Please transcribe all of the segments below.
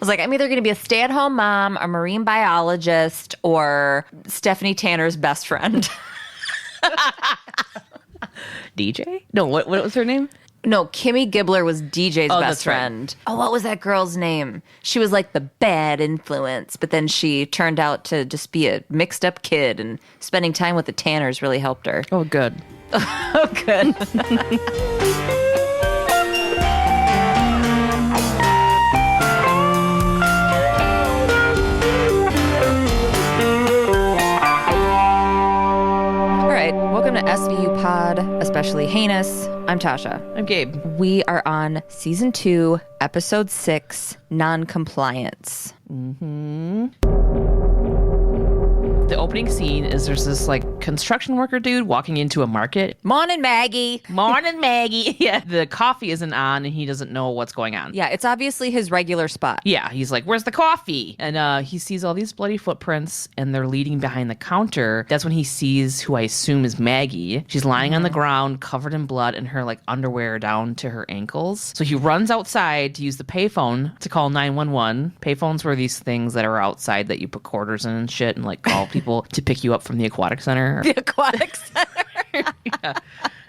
was like, I'm either going to be a stay-at-home mom, a marine biologist, or Stephanie Tanner's best friend. DJ? No, what was her name? No, Kimmy Gibbler was DJ's best right. friend. Oh, what was that girl's name? She was like the bad influence, but then she turned out to just be a mixed up kid, and spending time with the Tanners really helped her. Oh, good. Oh, good. Welcome to SVupod, Especially Heinous. I'm Tasha. I'm Gabe. We are on Season 2, Episode 6, Noncompliance. The opening scene is there's this like construction worker dude walking into a market. Morning, Maggie. Morning, Maggie. Yeah, the coffee isn't on and he doesn't know what's going on. Yeah, it's obviously his regular spot. Yeah, he's like, where's the coffee? And he sees all these bloody footprints and they're leading behind the counter. That's when he sees who I assume is Maggie. She's lying on the ground covered in blood and her like underwear down to her ankles. So he runs outside to use the payphone to call 911. Payphones were these things that are outside that you put quarters in and shit and like call people to pick you up from the aquatic center. The aquatic center. Yeah.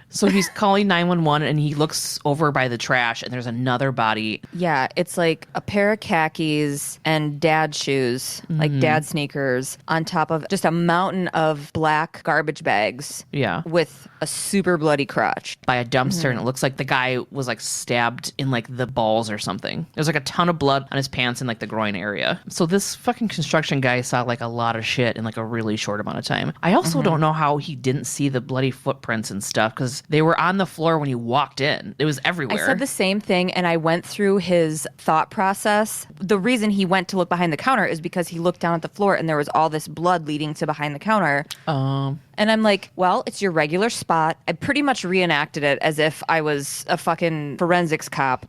So he's calling 911 and he looks over by the trash and there's another body. Yeah, it's like a pair of khakis and dad shoes, like dad sneakers, on top of just a mountain of black garbage bags. Yeah. With a super bloody crotch. By a dumpster and it looks like the guy was like stabbed in like the balls or something. There's like a ton of blood on his pants in like the groin area. So this fucking construction guy saw like a lot of shit in like a really short amount of time. I also don't know how he didn't see the bloody footprints and stuff because they were on the floor when he walked in. It was everywhere. I said the same thing, and I went through his thought process. The reason he went to look behind the counter is because he looked down at the floor, and there was all this blood leading to behind the counter. And I'm like, well, it's your regular spot. I pretty much reenacted it as if I was a fucking forensics cop.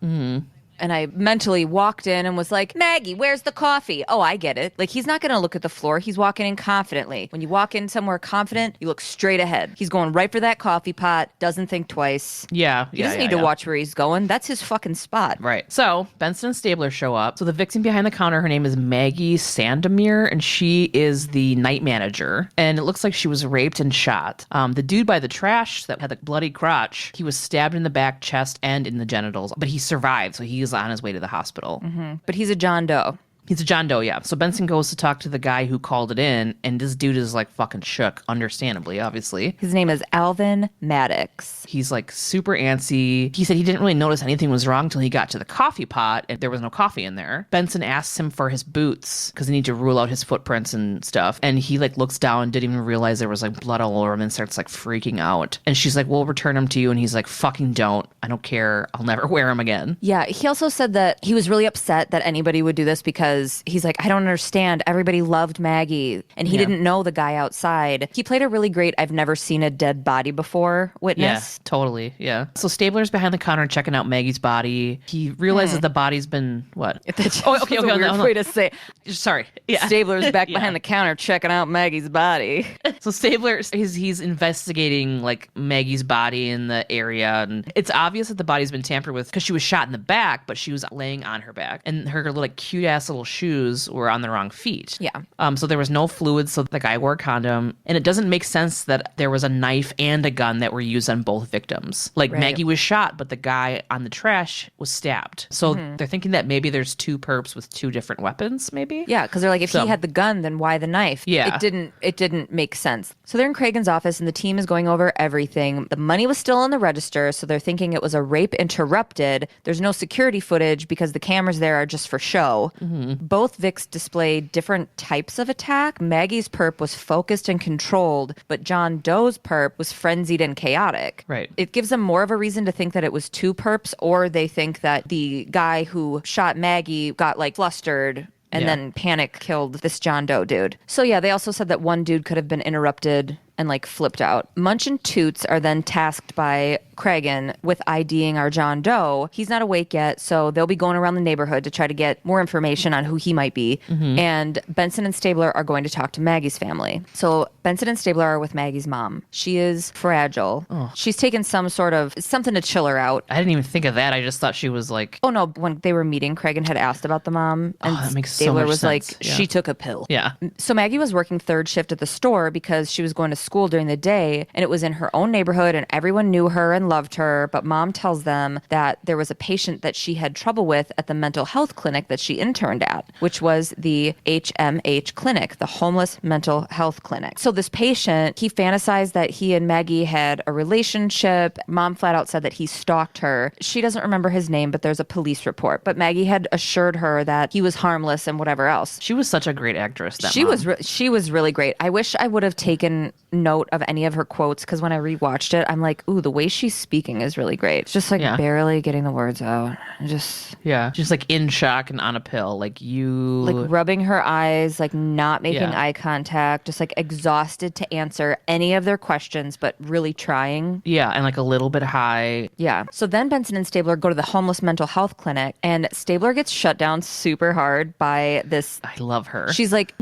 And I mentally walked in and was like, Maggie, where's the coffee? Oh, I get it. Like, he's not going to look at the floor. He's walking in confidently. When you walk in somewhere confident, you look straight ahead. He's going right for that coffee pot, doesn't think twice. Yeah. He doesn't need to watch where he's going. That's his fucking spot. Right. So Benson and Stabler show up. So the victim behind the counter, her name is Maggie Sandomir, and she is the night manager. And it looks like she was raped and shot. The dude by the trash that had the bloody crotch, he was stabbed in the back, chest, and in the genitals. But he survived, so he was on his way to the hospital. But he's a John Doe. He's a John Doe, yeah. So Benson goes to talk to the guy who called it in, and this dude is like fucking shook, understandably, obviously. His name is Alvin Maddox. He's like super antsy. He said he didn't really notice anything was wrong until he got to the coffee pot and there was no coffee in there. Benson asks him for his boots because they need to rule out his footprints and stuff. And he like looks down and didn't even realize there was like blood all over him and starts like freaking out. And she's like, we'll return them to you. And he's like, fucking don't. I don't care. I'll never wear them again. Yeah, he also said that he was really upset that anybody would do this because he's like, I don't understand. Everybody loved Maggie. And he didn't know the guy outside. He played a really great I've never seen a dead body before witness. Yeah, totally. Yeah. So Stabler's behind the counter checking out Maggie's body. He realizes the body's been what? That's a weird way to say. Sorry. Yeah. Stabler's back behind the counter checking out Maggie's body. So Stabler, he's investigating like Maggie's body in the area, and it's obvious that the body's been tampered with because she was shot in the back, but she was laying on her back, and her like cute ass little shoes were on the wrong feet. Yeah. So there was no fluid, so the guy wore a condom, and it doesn't make sense that there was a knife and a gun that were used on both victims. Like Maggie was shot, but the guy on the trash was stabbed. So they're thinking that maybe there's two perps with two different weapons, maybe. Yeah, because they're like, if he had the gun, then why the knife? Yeah. It didn't make sense. So they're in Cragen's office, and the team is going over everything. The money was still in the register, so they're thinking it was a rape interrupted. There's no security footage because the cameras there are just for show. Both Vics displayed different types of attack. Maggie's perp was focused and controlled, but John Doe's perp was frenzied and chaotic. Right. It gives them more of a reason to think that it was two perps, or they think that the guy who shot Maggie got like flustered and then panic killed this John Doe dude. So yeah, they also said that one dude could have been interrupted and like flipped out. Munch and Toots are then tasked by Craigan with IDing our John Doe. He's not awake yet, so they'll be going around the neighborhood to try to get more information on who he might be. And Benson and Stabler are going to talk to Maggie's family. So Benson and Stabler are with Maggie's mom. She is fragile. She's taken some sort of something to chill her out. I didn't even think of that. I just thought she was like... Oh, no. When they were meeting, Craigan had asked about the mom. And that makes so Stabler much was sense. like, she took a pill. Yeah. So Maggie was working third shift at the store because she was going to school during the day, and it was in her own neighborhood, and everyone knew her and loved her. But mom tells them that there was a patient that she had trouble with at the mental health clinic that she interned at, which was the HMH clinic, the Homeless Mental Health Clinic. So this patient, he fantasized that he and Maggie had a relationship. Mom flat out said that he stalked her. She doesn't remember his name, but there's a police report. But Maggie had assured her that he was harmless and whatever else. She was such a great actress. That She mom. was she was really great. I wish I would have taken note of any of her quotes, because when I rewatched it, I'm like, ooh, the way she's speaking is really great. It's just like barely getting the words out. Just like in shock and on a pill. Like rubbing her eyes, like not making eye contact, just like exhausted to answer any of their questions, but really trying. Yeah, and like a little bit high. Yeah. So then Benson and Stabler go to the Homeless Mental Health Clinic, and Stabler gets shut down super hard by this. I love her. She's like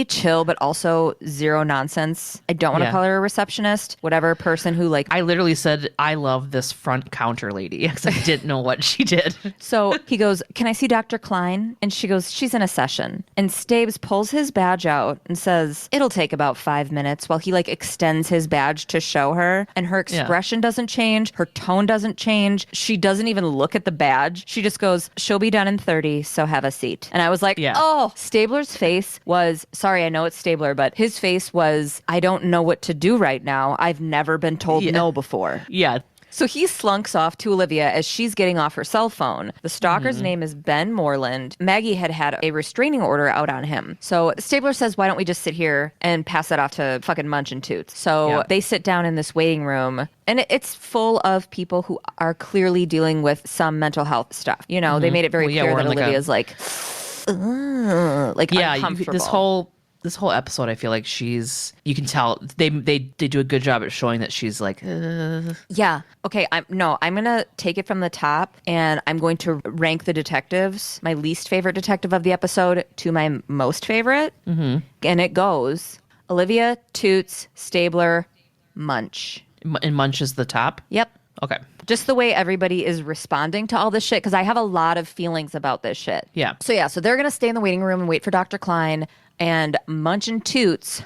chill, but also zero nonsense. I don't want to call her a receptionist, whatever person who like. I literally said, I love this front counter lady, because I didn't know what she did. So he goes, can I see Dr. Klein? And she goes, she's in a session. And Stabes pulls his badge out and says, it'll take about 5 minutes, while he like extends his badge to show her. And her expression doesn't change. Her tone doesn't change. She doesn't even look at the badge. She just goes, she'll be done in 30, so have a seat. And I was like, oh, Stabler's face was, sorry, I know it's Stabler, but his face was, I don't know what to do right now. I've never been told no before. Yeah. So he slunks off to Olivia as she's getting off her cell phone. The stalker's name is Ben Moreland. Maggie had a restraining order out on him. So Stabler says, why don't we just sit here and pass that off to fucking Munch and Toots? So they sit down in this waiting room, and it's full of people who are clearly dealing with some mental health stuff. You know, they made it very clear that Olivia's like uncomfortable. This whole episode, I feel like you can tell they do a good job at showing that she's like, Yeah. Okay. I'm going to take it from the top, and I'm going to rank the detectives, my least favorite detective of the episode to my most favorite. And it goes Olivia, Toots, Stabler, Munch. And Munch is the top? Yep. Okay. Just the way everybody is responding to all this shit, because I have a lot of feelings about this shit. Yeah. So they're going to stay in the waiting room and wait for Dr. Klein, and Munch and Toots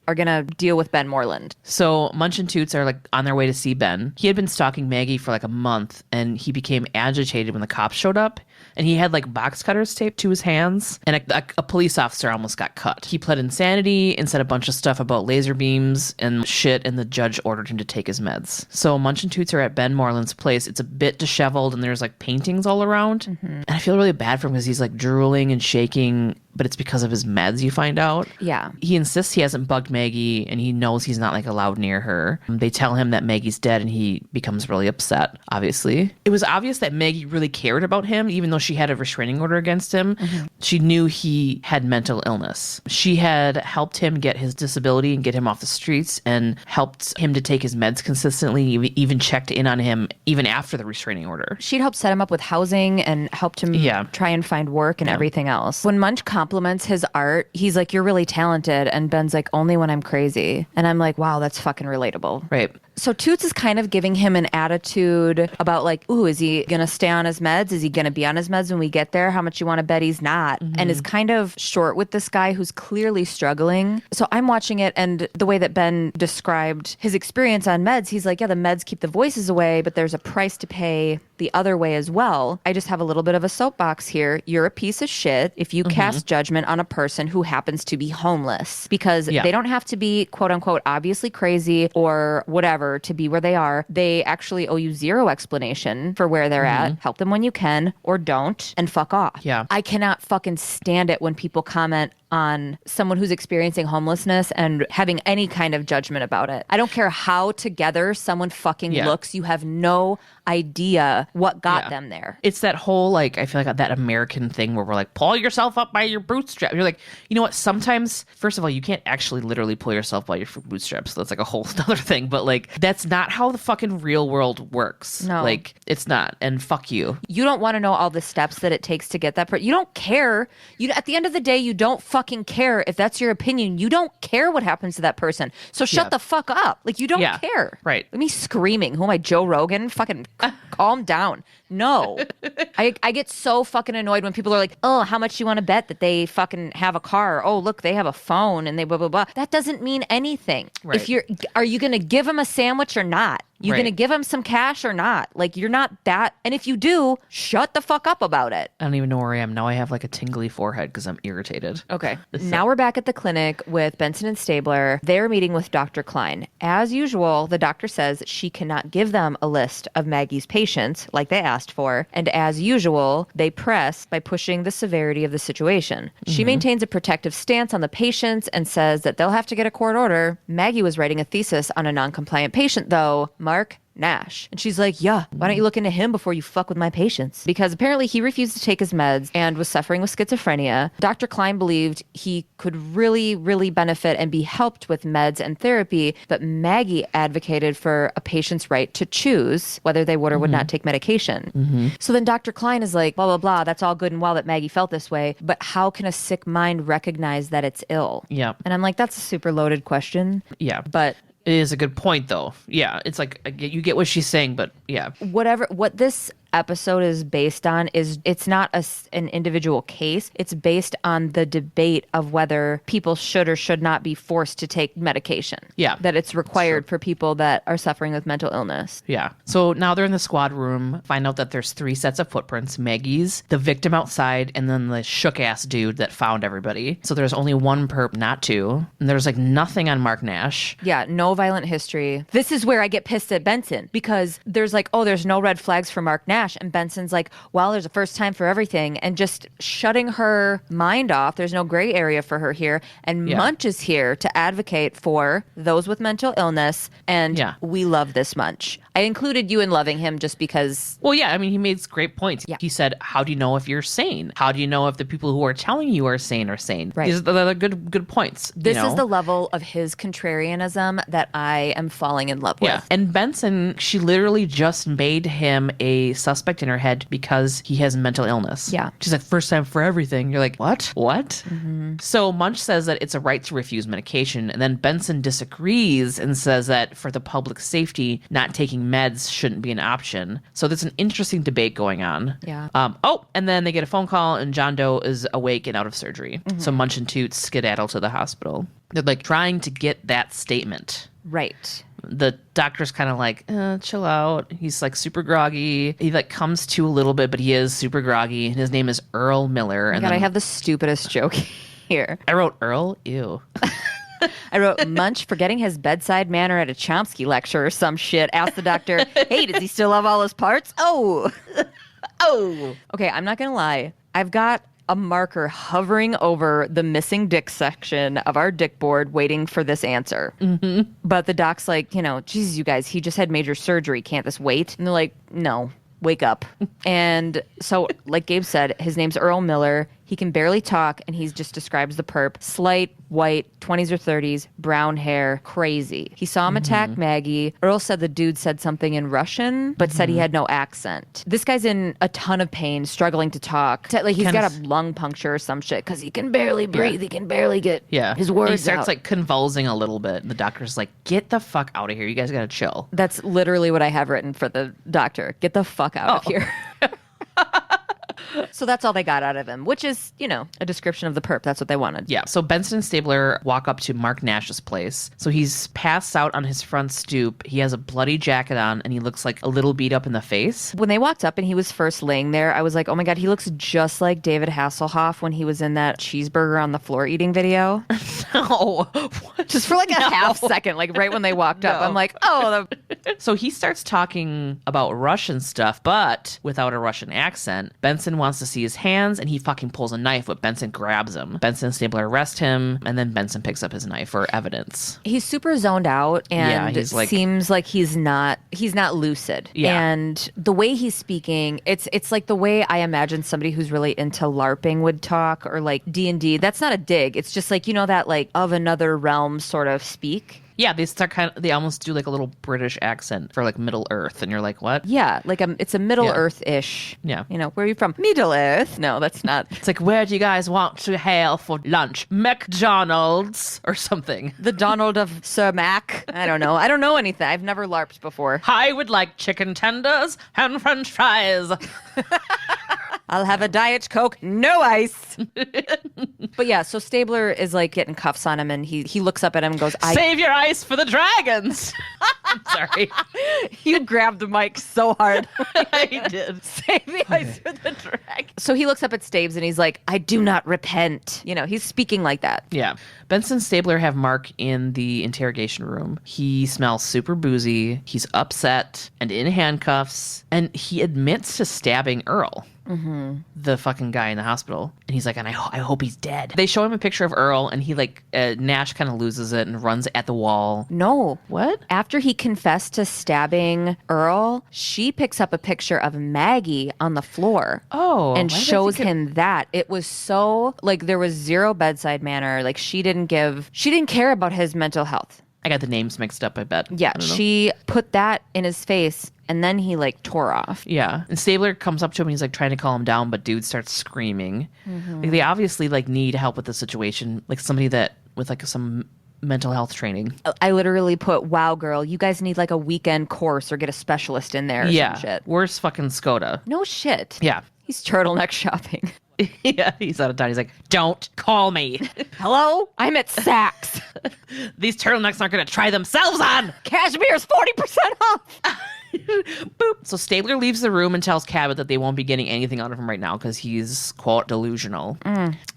are going to deal with Ben Moreland. So Munch and Toots are like on their way to see Ben. He had been stalking Maggie for like a month, and he became agitated when the cops showed up. And he had like box cutters taped to his hands, and a police officer almost got cut. He pled insanity and said a bunch of stuff about laser beams and shit, and the judge ordered him to take his meds. So Munch and Toots are at Ben Moreland's place. It's a bit disheveled, and there's like paintings all around. And I feel really bad for him because he's like drooling and shaking, but it's because of his meds, you find out. Yeah. He insists he hasn't bugged Maggie, and he knows he's not like allowed near her. They tell him that Maggie's dead, and he becomes really upset, obviously. It was obvious that Maggie really cared about him, even though she had a restraining order against him. She knew he had mental illness. She had helped him get his disability and get him off the streets, and helped him to take his meds consistently, even checked in on him even after the restraining order. She'd helped set him up with housing and helped him try and find work and everything else. When Munch compliments his art, he's like, you're really talented. And Ben's like, only when I'm crazy. And I'm like, wow, that's fucking relatable. Right. So Toots is kind of giving him an attitude about like, ooh, is he going to stay on his meds? Is he going to be on his meds when we get there? How much you want to bet he's not? And is kind of short with this guy who's clearly struggling. So I'm watching it, and the way that Ben described his experience on meds, he's like, yeah, the meds keep the voices away, but there's a price to pay the other way as well. I just have a little bit of a soapbox here. You're a piece of shit if you cast judgment on a person who happens to be homeless, because they don't have to be quote unquote obviously crazy or whatever to be where they are. They actually owe you zero explanation for where they're at. Help them when you can, or don't, and fuck off. Yeah. I cannot fucking stand it when people comment on someone who's experiencing homelessness and having any kind of judgment about it. I don't care how together someone fucking looks. You have no idea what got them there. It's that whole, like, I feel like that American thing where we're like, pull yourself up by your bootstraps. You're like, you know what? Sometimes, first of all, you can't actually literally pull yourself by your bootstraps. So that's like a whole other thing. But like, that's not how the fucking real world works. No. Like, it's not. And fuck you. You don't want to know all the steps that it takes to get that. You don't care. At the end of the day, you don't fucking care if that's your opinion. You don't care what happens to that person. So shut the fuck up. Like, you don't care. Right. Let me screaming. Who am I, Joe Rogan? Fucking calm down. No. I get so fucking annoyed when people are like, oh, how much do you want to bet that they fucking have a car? Oh, look, they have a phone and they blah, blah, blah. That doesn't mean anything. Right. Are you going to give them a sandwich or not? You going to give them some cash or not? Like, you're not that. And if you do, shut the fuck up about it. I don't even know where I am. Now I have like a tingly forehead because I'm irritated. Okay. Now we're back at the clinic with Benson and Stabler. They're meeting with Dr. Klein. As usual, the doctor says that she cannot give them a list of Maggie's patients like they asked for. And as usual, they press by pushing the severity of the situation. She maintains a protective stance on the patients and says that they'll have to get a court order. Maggie was writing a thesis on a non-compliant patient, though, Mark Nash. And she's like, yeah, why don't you look into him before you fuck with my patients? Because apparently he refused to take his meds and was suffering with schizophrenia. Dr. Klein believed he could really, really benefit and be helped with meds and therapy, but Maggie advocated for a patient's right to choose whether they would or would not take medication. So then Dr. Klein is like, blah, blah, blah, that's all good and well that Maggie felt this way, but how can a sick mind recognize that it's ill? Yeah. And I'm like, that's a super loaded question. Yeah. But it is a good point, though. Yeah, it's like you get what she's saying, but yeah. What this episode is based on is it's not an individual case. It's based on the debate of whether people should or should not be forced to take medication. Yeah. That it's required for people that are suffering with mental illness. Yeah. So now they're in the squad room, find out that there's 3 sets of footprints. Maggie's, the victim outside, and then the shook-ass dude that found everybody. So there's only 1 perp, not 2. And there's like nothing on Mark Nash. Yeah, no violent history. This is where I get pissed at Benson because there's like, oh, there's no red flags for Mark Nash. And Benson's like, well, there's a first time for everything. And just shutting her mind off. There's no gray area for her here. And Munch is here to advocate for those with mental illness. And we love this Munch. I included you in loving him just because. Well, yeah, I mean, he made great points. Yeah. He said, how do you know if you're sane? How do you know if the people who are telling you are sane are sane? Right. These are the good points. This is the level of his contrarianism that I am falling in love with. Yeah. And Benson, she literally just made him a suspect in her head because he has mental illness. Yeah. She's like, first time for everything. You're like, what? So Munch says that it's a right to refuse medication. And then Benson disagrees and says that for the public safety, not taking meds shouldn't be an option. So there's an interesting debate going on. Yeah. And then they get a phone call and John Doe is awake and out of surgery. So Munch and Toots skedaddle to the hospital. They're like trying to get that statement. Right. The doctor's kind of like, chill out. He's like super groggy. He like comes to a little bit, but he is super groggy. His name is Earl Miller. I have the stupidest joke here. I wrote Earl, ew. I wrote Munch forgetting his bedside manner at a Chomsky lecture or some shit. Asked the doctor, hey, does he still have all his parts? Oh. Okay, I'm not going to lie. I've got a marker hovering over the missing dick section of our dick board waiting for this answer. But the doc's like, Jesus, you guys, he just had major surgery. Can't this wait? And they're like, no, wake up. And so, like Gabe said, his name's Earl Miller. He can barely talk, and he just describes the perp. Slight, white, 20s or 30s, brown hair, crazy. He saw him attack Maggie. Earl said the dude said something in Russian, but said he had no accent. This guy's in a ton of pain, struggling to talk. Like he's got a lung puncture or some shit, because he can barely breathe. He can barely get his words out. He starts like convulsing a little bit, and the doctor's like, get the fuck out of here. You guys gotta chill. That's literally what I have written for the doctor. Get the fuck out of here. So that's all they got out of him, which is, a description of the perp. That's what they wanted. Yeah. So Benson and Stabler walk up to Mark Nash's place. So he's passed out on his front stoop. He has a bloody jacket on, and he looks like a little beat up in the face. When they walked up and he was first laying there, I was like, oh my God, he looks just like David Hasselhoff when he was in that cheeseburger on the floor eating video. No. What? Just for like a half second, like right when they walked up. I'm like, oh, So he starts talking about Russian stuff, but without a Russian accent. Benson wants to see his hands, and he fucking pulls a knife, but Benson grabs him. Benson and Stabler arrest him, and then Benson picks up his knife for evidence. He's super zoned out, and he's like, seems like he's not lucid. Yeah. And the way he's speaking, it's like the way I imagine somebody who's really into LARPing would talk, or like D&D. That's not a dig. It's just like, that like of another realm sort of speak. Yeah, they almost do like a little British accent for like Middle Earth, and you're like, what? Yeah, like it's a Middle Earth-ish. Yeah. Where are you from? Middle Earth? No, that's not. It's like, where do you guys want to hail for lunch? McDonald's or something. The Donald of Sir Mac? I don't know. I don't know anything. I've never LARPed before. I would like chicken tenders and french fries. I'll have a Diet Coke, no ice. But yeah, so Stabler is like getting cuffs on him, and he looks up at him and goes, Save your ice for the dragons. I'm sorry. You grabbed the mic so hard. I did. Save the ice for the dragons. So he looks up at Stabes and he's like, I do not repent. He's speaking like that. Yeah. Benson and Stabler have Mark in the interrogation room. He smells super boozy. He's upset and in handcuffs. And he admits to stabbing Earl. Mm-hmm. The fucking guy in the hospital. And he's like, and I hope he's dead. They show him a picture of Earl, and he like, Nash kind of loses it and runs at the wall. No. What? After he confessed to stabbing Earl, she picks up a picture of Maggie on the floor. Oh. And shows him that. It was so, like, there was zero bedside manner. Like, she didn't care about his mental health. I got the names mixed up, I bet. Yeah, she put that in his face, and then he like tore off. Yeah. And Stabler comes up to him and he's like trying to calm him down, but dude starts screaming. Mm-hmm. Like, they obviously like need help with the situation, like somebody that with like some mental health training. I literally put, wow, girl, you guys need like a weekend course or get a specialist in there or some shit. Where's fucking Skoda? No shit. Yeah. He's turtleneck shopping. Yeah, he's out of town. He's like, don't call me. Hello? I'm at Saks. These turtlenecks aren't going to try themselves on. Cashmere's 40% off. Boop. So Stabler leaves the room and tells Cabot that they won't be getting anything out of him right now because he's, quote, delusional.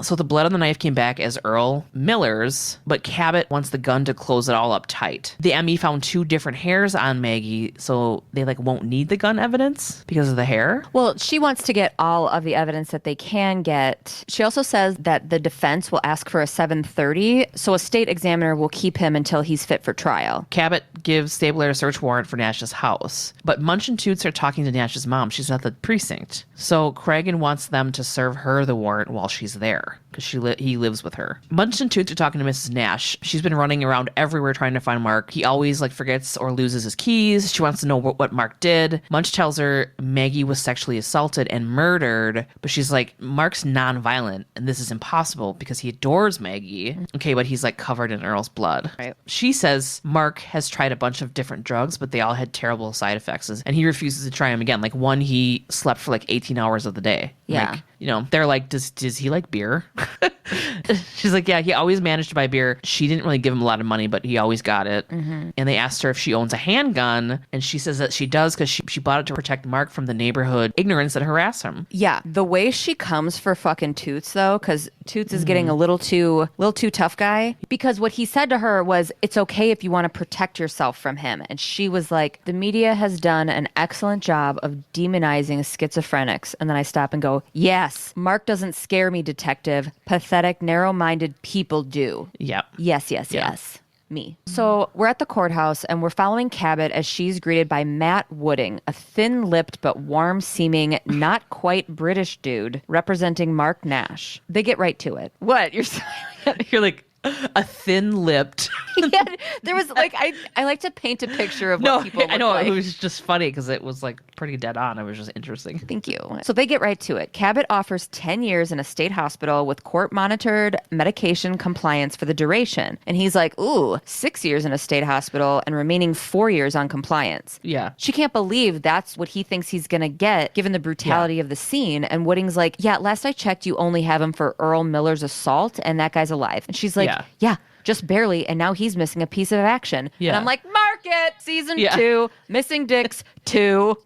So the blood on the knife came back as Earl Miller's, but Cabot wants the gun to close it all up tight. The ME found 2 different hairs on Maggie, so they like won't need the gun evidence because of the hair. Well, she wants to get all of the evidence that they can get. She also says that the defense will ask for a 730, so a state examiner will keep him until he's fit for trial. Cabot gives Stabler a search warrant for Nash's house. But Munch and Toots are talking to Nash's mom. She's at the precinct. So Cragen wants them to serve her the warrant while she's there because he lives with her. Munch and Toots are talking to Mrs. Nash. She's been running around everywhere trying to find Mark. He always like forgets or loses his keys. She wants to know what Mark did. Munch tells her Maggie was sexually assaulted and murdered, but she's like, Mark's nonviolent and this is impossible because he adores Maggie. Okay, but he's like covered in Earl's blood. Right. She says Mark has tried a bunch of different drugs, but they all had terrible side effects, and he refuses to try them again. Like, one, he slept for like 18 hours of the day. Yeah. Like, they're like, does he like beer? She's like, yeah, he always managed to buy beer. She didn't really give him a lot of money, but he always got it. Mm-hmm. And they asked her if she owns a handgun, and she says that she does because she bought it to protect Mark from the neighborhood ignorance that harass him. Yeah, the way she comes for fucking Toots, though, because Toots is getting a little too tough guy, because what he said to her was, it's okay if you want to protect yourself from him. And she was like, the media has done an excellent job of demonizing schizophrenics. And then I stop and go, yes, Mark doesn't scare me, detective. Pathetic, narrow-minded people do. Yep. Yes. Me. So we're at the courthouse and we're following Cabot as she's greeted by Matt Wooding, a thin-lipped but warm-seeming, not quite British dude representing Mark Nash. They get right to it. What? You're smiling. You're like, a thin-lipped. Yeah, there was like, I like to paint a picture of what people look I know, like. it was just funny because it was like pretty dead on. It was just interesting. Thank you. So they get right to it. Cabot offers 10 years in a state hospital with court-monitored medication compliance for the duration. And he's like, ooh, 6 years in a state hospital and remaining 4 years on compliance. Yeah. She can't believe that's what he thinks he's going to get given the brutality of the scene. And Wooding's like, yeah, last I checked, you only have him for Earl Miller's assault and that guy's alive. And she's like, yeah, just barely. And now he's missing a piece of action. Yeah. And I'm like, mark it. Season 2, Missing Dicks 2.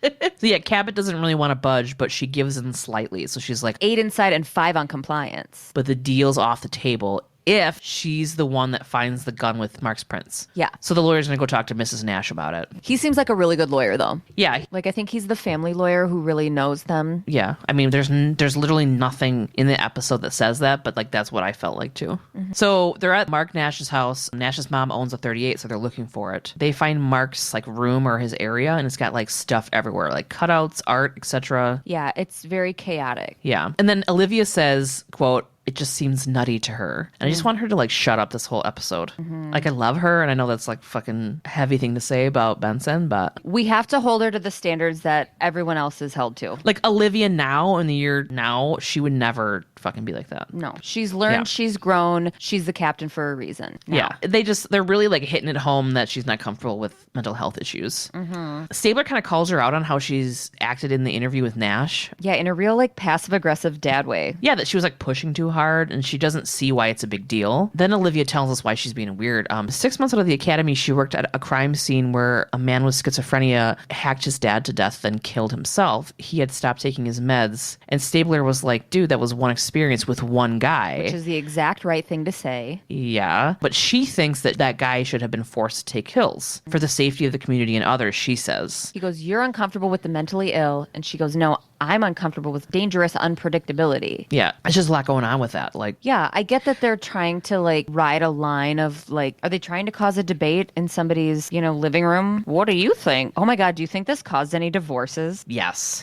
So yeah, Cabot doesn't really want to budge, but she gives in slightly. So she's like, 8 inside and 5 on compliance. but the deal's off the table if she's the one that finds the gun with Mark's prints. Yeah. So the lawyer's going to go talk to Mrs. Nash about it. He seems like a really good lawyer, though. Yeah. Like, I think he's the family lawyer who really knows them. Yeah. I mean, there's literally nothing in the episode that says that, but like that's what I felt like too. Mm-hmm. So they're at Mark Nash's house. Nash's mom owns a 38, so they're looking for it. They find Mark's like room or his area, and it's got like stuff everywhere, like cutouts, art, etc. Yeah, it's very chaotic. Yeah. And then Olivia says, quote, "It just seems nutty to her." And I just want her to like shut up this whole episode. Mm-hmm. Like I love her, and I know that's like fucking heavy thing to say about Benson, but we have to hold her to the standards that everyone else is held to. Like Olivia now, in the year now, she would never fucking be like that. No. She's learned, she's grown, she's the captain for a reason. Now. Yeah. They're really like hitting it home that she's not comfortable with mental health issues. Mm-hmm. Stabler kind of calls her out on how she's acted in the interview with Nash. Yeah, in a real like passive aggressive dad way. Yeah, that she was like pushing too hard and she doesn't see why it's a big deal. Then Olivia tells us why she's being weird. 6 months out of the academy, she worked at a crime scene where a man with schizophrenia hacked his dad to death, then killed himself. He had stopped taking his meds. And Stabler was like, dude, that was one experience with one guy. Which is the exact right thing to say. Yeah. But she thinks that that guy should have been forced to take pills for the safety of the community and others, she says. He goes, you're uncomfortable with the mentally ill. And she goes, no, I'm uncomfortable with dangerous unpredictability. Yeah. There's just a lot going on with that. Like, yeah, I get that they're trying to like ride a line of like, are they trying to cause a debate in somebody's, living room? What do you think? Oh my God, do you think this caused any divorces? Yes.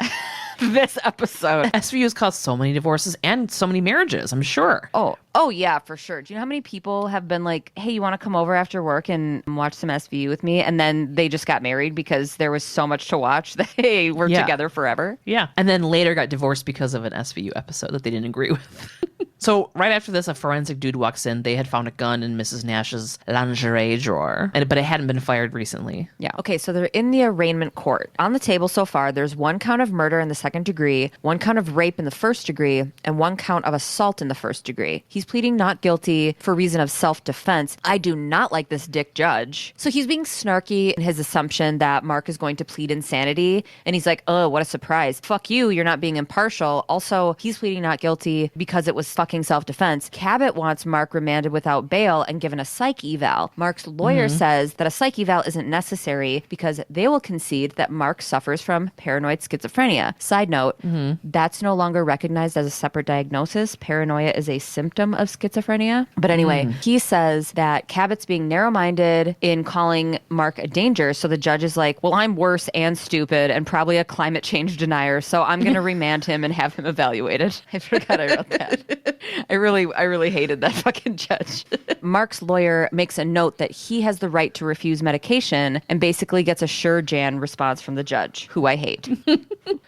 This episode. SVU has caused so many divorces and so many marriages, I'm sure. Oh yeah, for sure. Do you know how many people have been like, hey, you want to come over after work and watch some SVU with me? And then they just got married because there was so much to watch that, hey, we're together forever. Yeah. And then later got divorced because of an SVU episode that they didn't agree with. So right after this, a forensic dude walks in. They had found a gun in Mrs. Nash's lingerie drawer, but it hadn't been fired recently. Yeah. Okay, so they're in the arraignment court. On the table so far, there's 1 count of murder in the 2nd degree, 1 count of rape in the 1st degree, and 1 count of assault in the 1st degree. He's pleading not guilty for reason of self-defense. I do not like this dick judge. So he's being snarky in his assumption that Mark is going to plead insanity, and he's like, oh, what a surprise. Fuck you, you're not being impartial. Also, he's pleading not guilty because it was fucking self-defense. Cabot wants Mark remanded without bail and given a psych eval. Mark's lawyer says that a psych eval isn't necessary because they will concede that Mark suffers from paranoid schizophrenia. Side note, that's no longer recognized as a separate diagnosis. Paranoia is a symptom of schizophrenia. But anyway, he says that Cabot's being narrow-minded in calling Mark a danger. So the judge is like, well, I'm worse and stupid and probably a climate change denier. So I'm going to remand him and have him evaluated. I forgot I wrote that. I really hated that fucking judge. Mark's lawyer makes a note that he has the right to refuse medication and basically gets a sure Jan response from the judge, who I hate.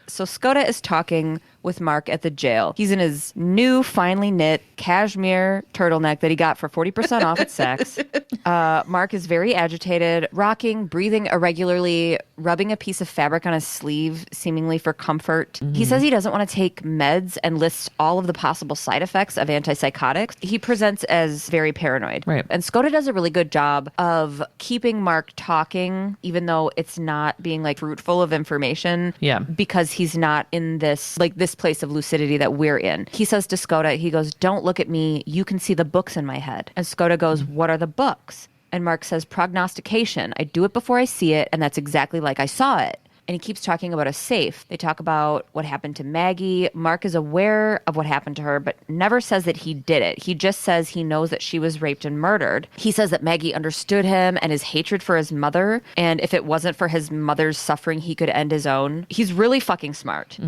So Skoda is talking with Mark at the jail. He's in his new finely knit cashmere turtleneck that he got for 40% off at Saks. Mark is very agitated, rocking, breathing irregularly, rubbing a piece of fabric on his sleeve, seemingly for comfort. He says he doesn't want to take meds and lists all of the possible side effects of antipsychotics. He presents as very paranoid. Right. And Skoda does a really good job of keeping Mark talking, even though it's not being like fruitful of information. Yeah. Because he's not in this place of lucidity that we're in. He says to Skoda, he goes, don't look at me. You can see the books in my head. And Skoda goes, what are the books? And Mark says, prognostication. I do it before I see it, and that's exactly like I saw it. And he keeps talking about a safe. They talk about what happened to Maggie. Mark is aware of what happened to her, but never says that he did it. He just says he knows that she was raped and murdered. He says that Maggie understood him and his hatred for his mother. And if it wasn't for his mother's suffering, he could end his own. He's really fucking smart.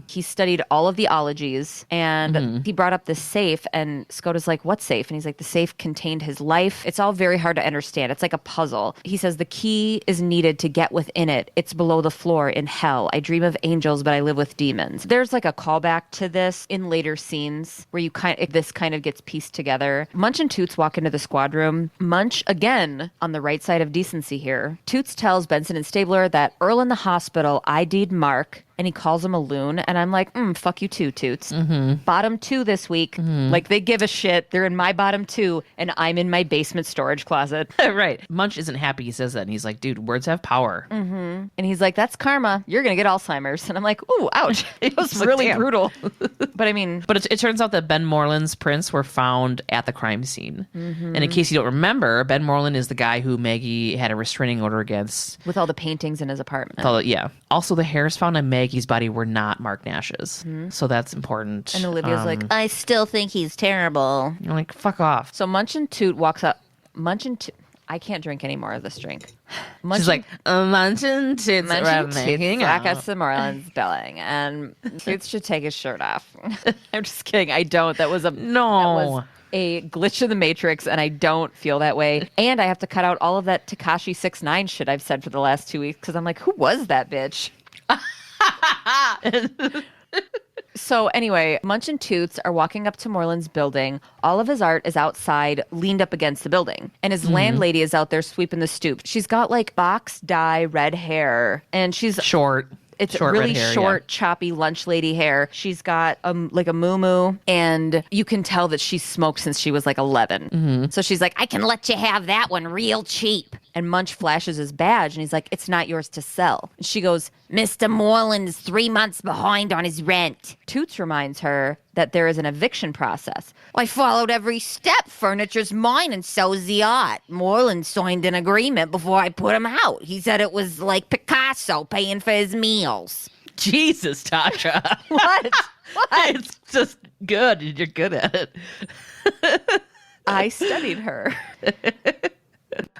He studied all of the ologies, and he brought up this safe, and Skoda's like, what safe? And he's like, the safe contained his life. It's all very hard to understand. It's like a puzzle. He says the key is needed to get within it. It's below the floor. In hell. I dream of angels, but I live with demons. There's like a callback to this in later scenes where this kind of gets pieced together. Munch and Toots walk into the squad room. Munch, again, on the right side of decency here. Toots tells Benson and Stabler that Earl in the hospital ID'd Mark and he calls him a loon. And I'm like, fuck you too, Toots. Bottom 2 this week. Like, they give a shit. They're in my bottom 2, and I'm in my basement storage closet. Right. Munch isn't happy he says that. And he's like, dude, words have power. And he's like, that's karma. You're going to get Alzheimer's. And I'm like, ooh, ouch. It was like, really damn. brutal. But I mean... But it turns out that Ben Moreland's prints were found at the crime scene. And in case you don't remember, Ben Moreland is the guy who Maggie had a restraining order against. With all the paintings in his apartment. Yeah. Also, the hairs found on Maggie's body were not Mark Nash's. So that's important. And Olivia's like, I still think he's terrible. You're like, fuck off. So Munch and Toot walks up. Munch and Toot... I can't drink any more of this drink. She's like, Munch and Toots are making back out. at the Moreland's billing, and Toots should take his shirt off. I'm just kidding. I don't. That was a glitch in the Matrix, and I don't feel that way. And I have to cut out all of that Tekashi 6ix9ine shit I've said for the last 2 weeks because I'm like, who was that bitch? So anyway, Munch and Toots are walking up to Moreland's building. All of his art is outside, leaned up against the building. And his landlady is out there sweeping the stoop. She's got like box dye red hair, and she's short. It's short really red hair, short, choppy lunch lady hair. She's got like a muumuu, and you can tell that she's smoked since she was like 11. So she's like, I can let you have that one real cheap. And Munch flashes his badge, and he's like, it's not yours to sell. And she goes, Mr. Moreland is 3 months behind on his rent. Toots reminds her that there is an eviction process. I followed every step. Furniture's mine and so's the art. Moreland signed an agreement before I put him out. He said it was like Picasso paying for his meals. Jesus, Tasha. What? It's just good. You're good at it. I studied her.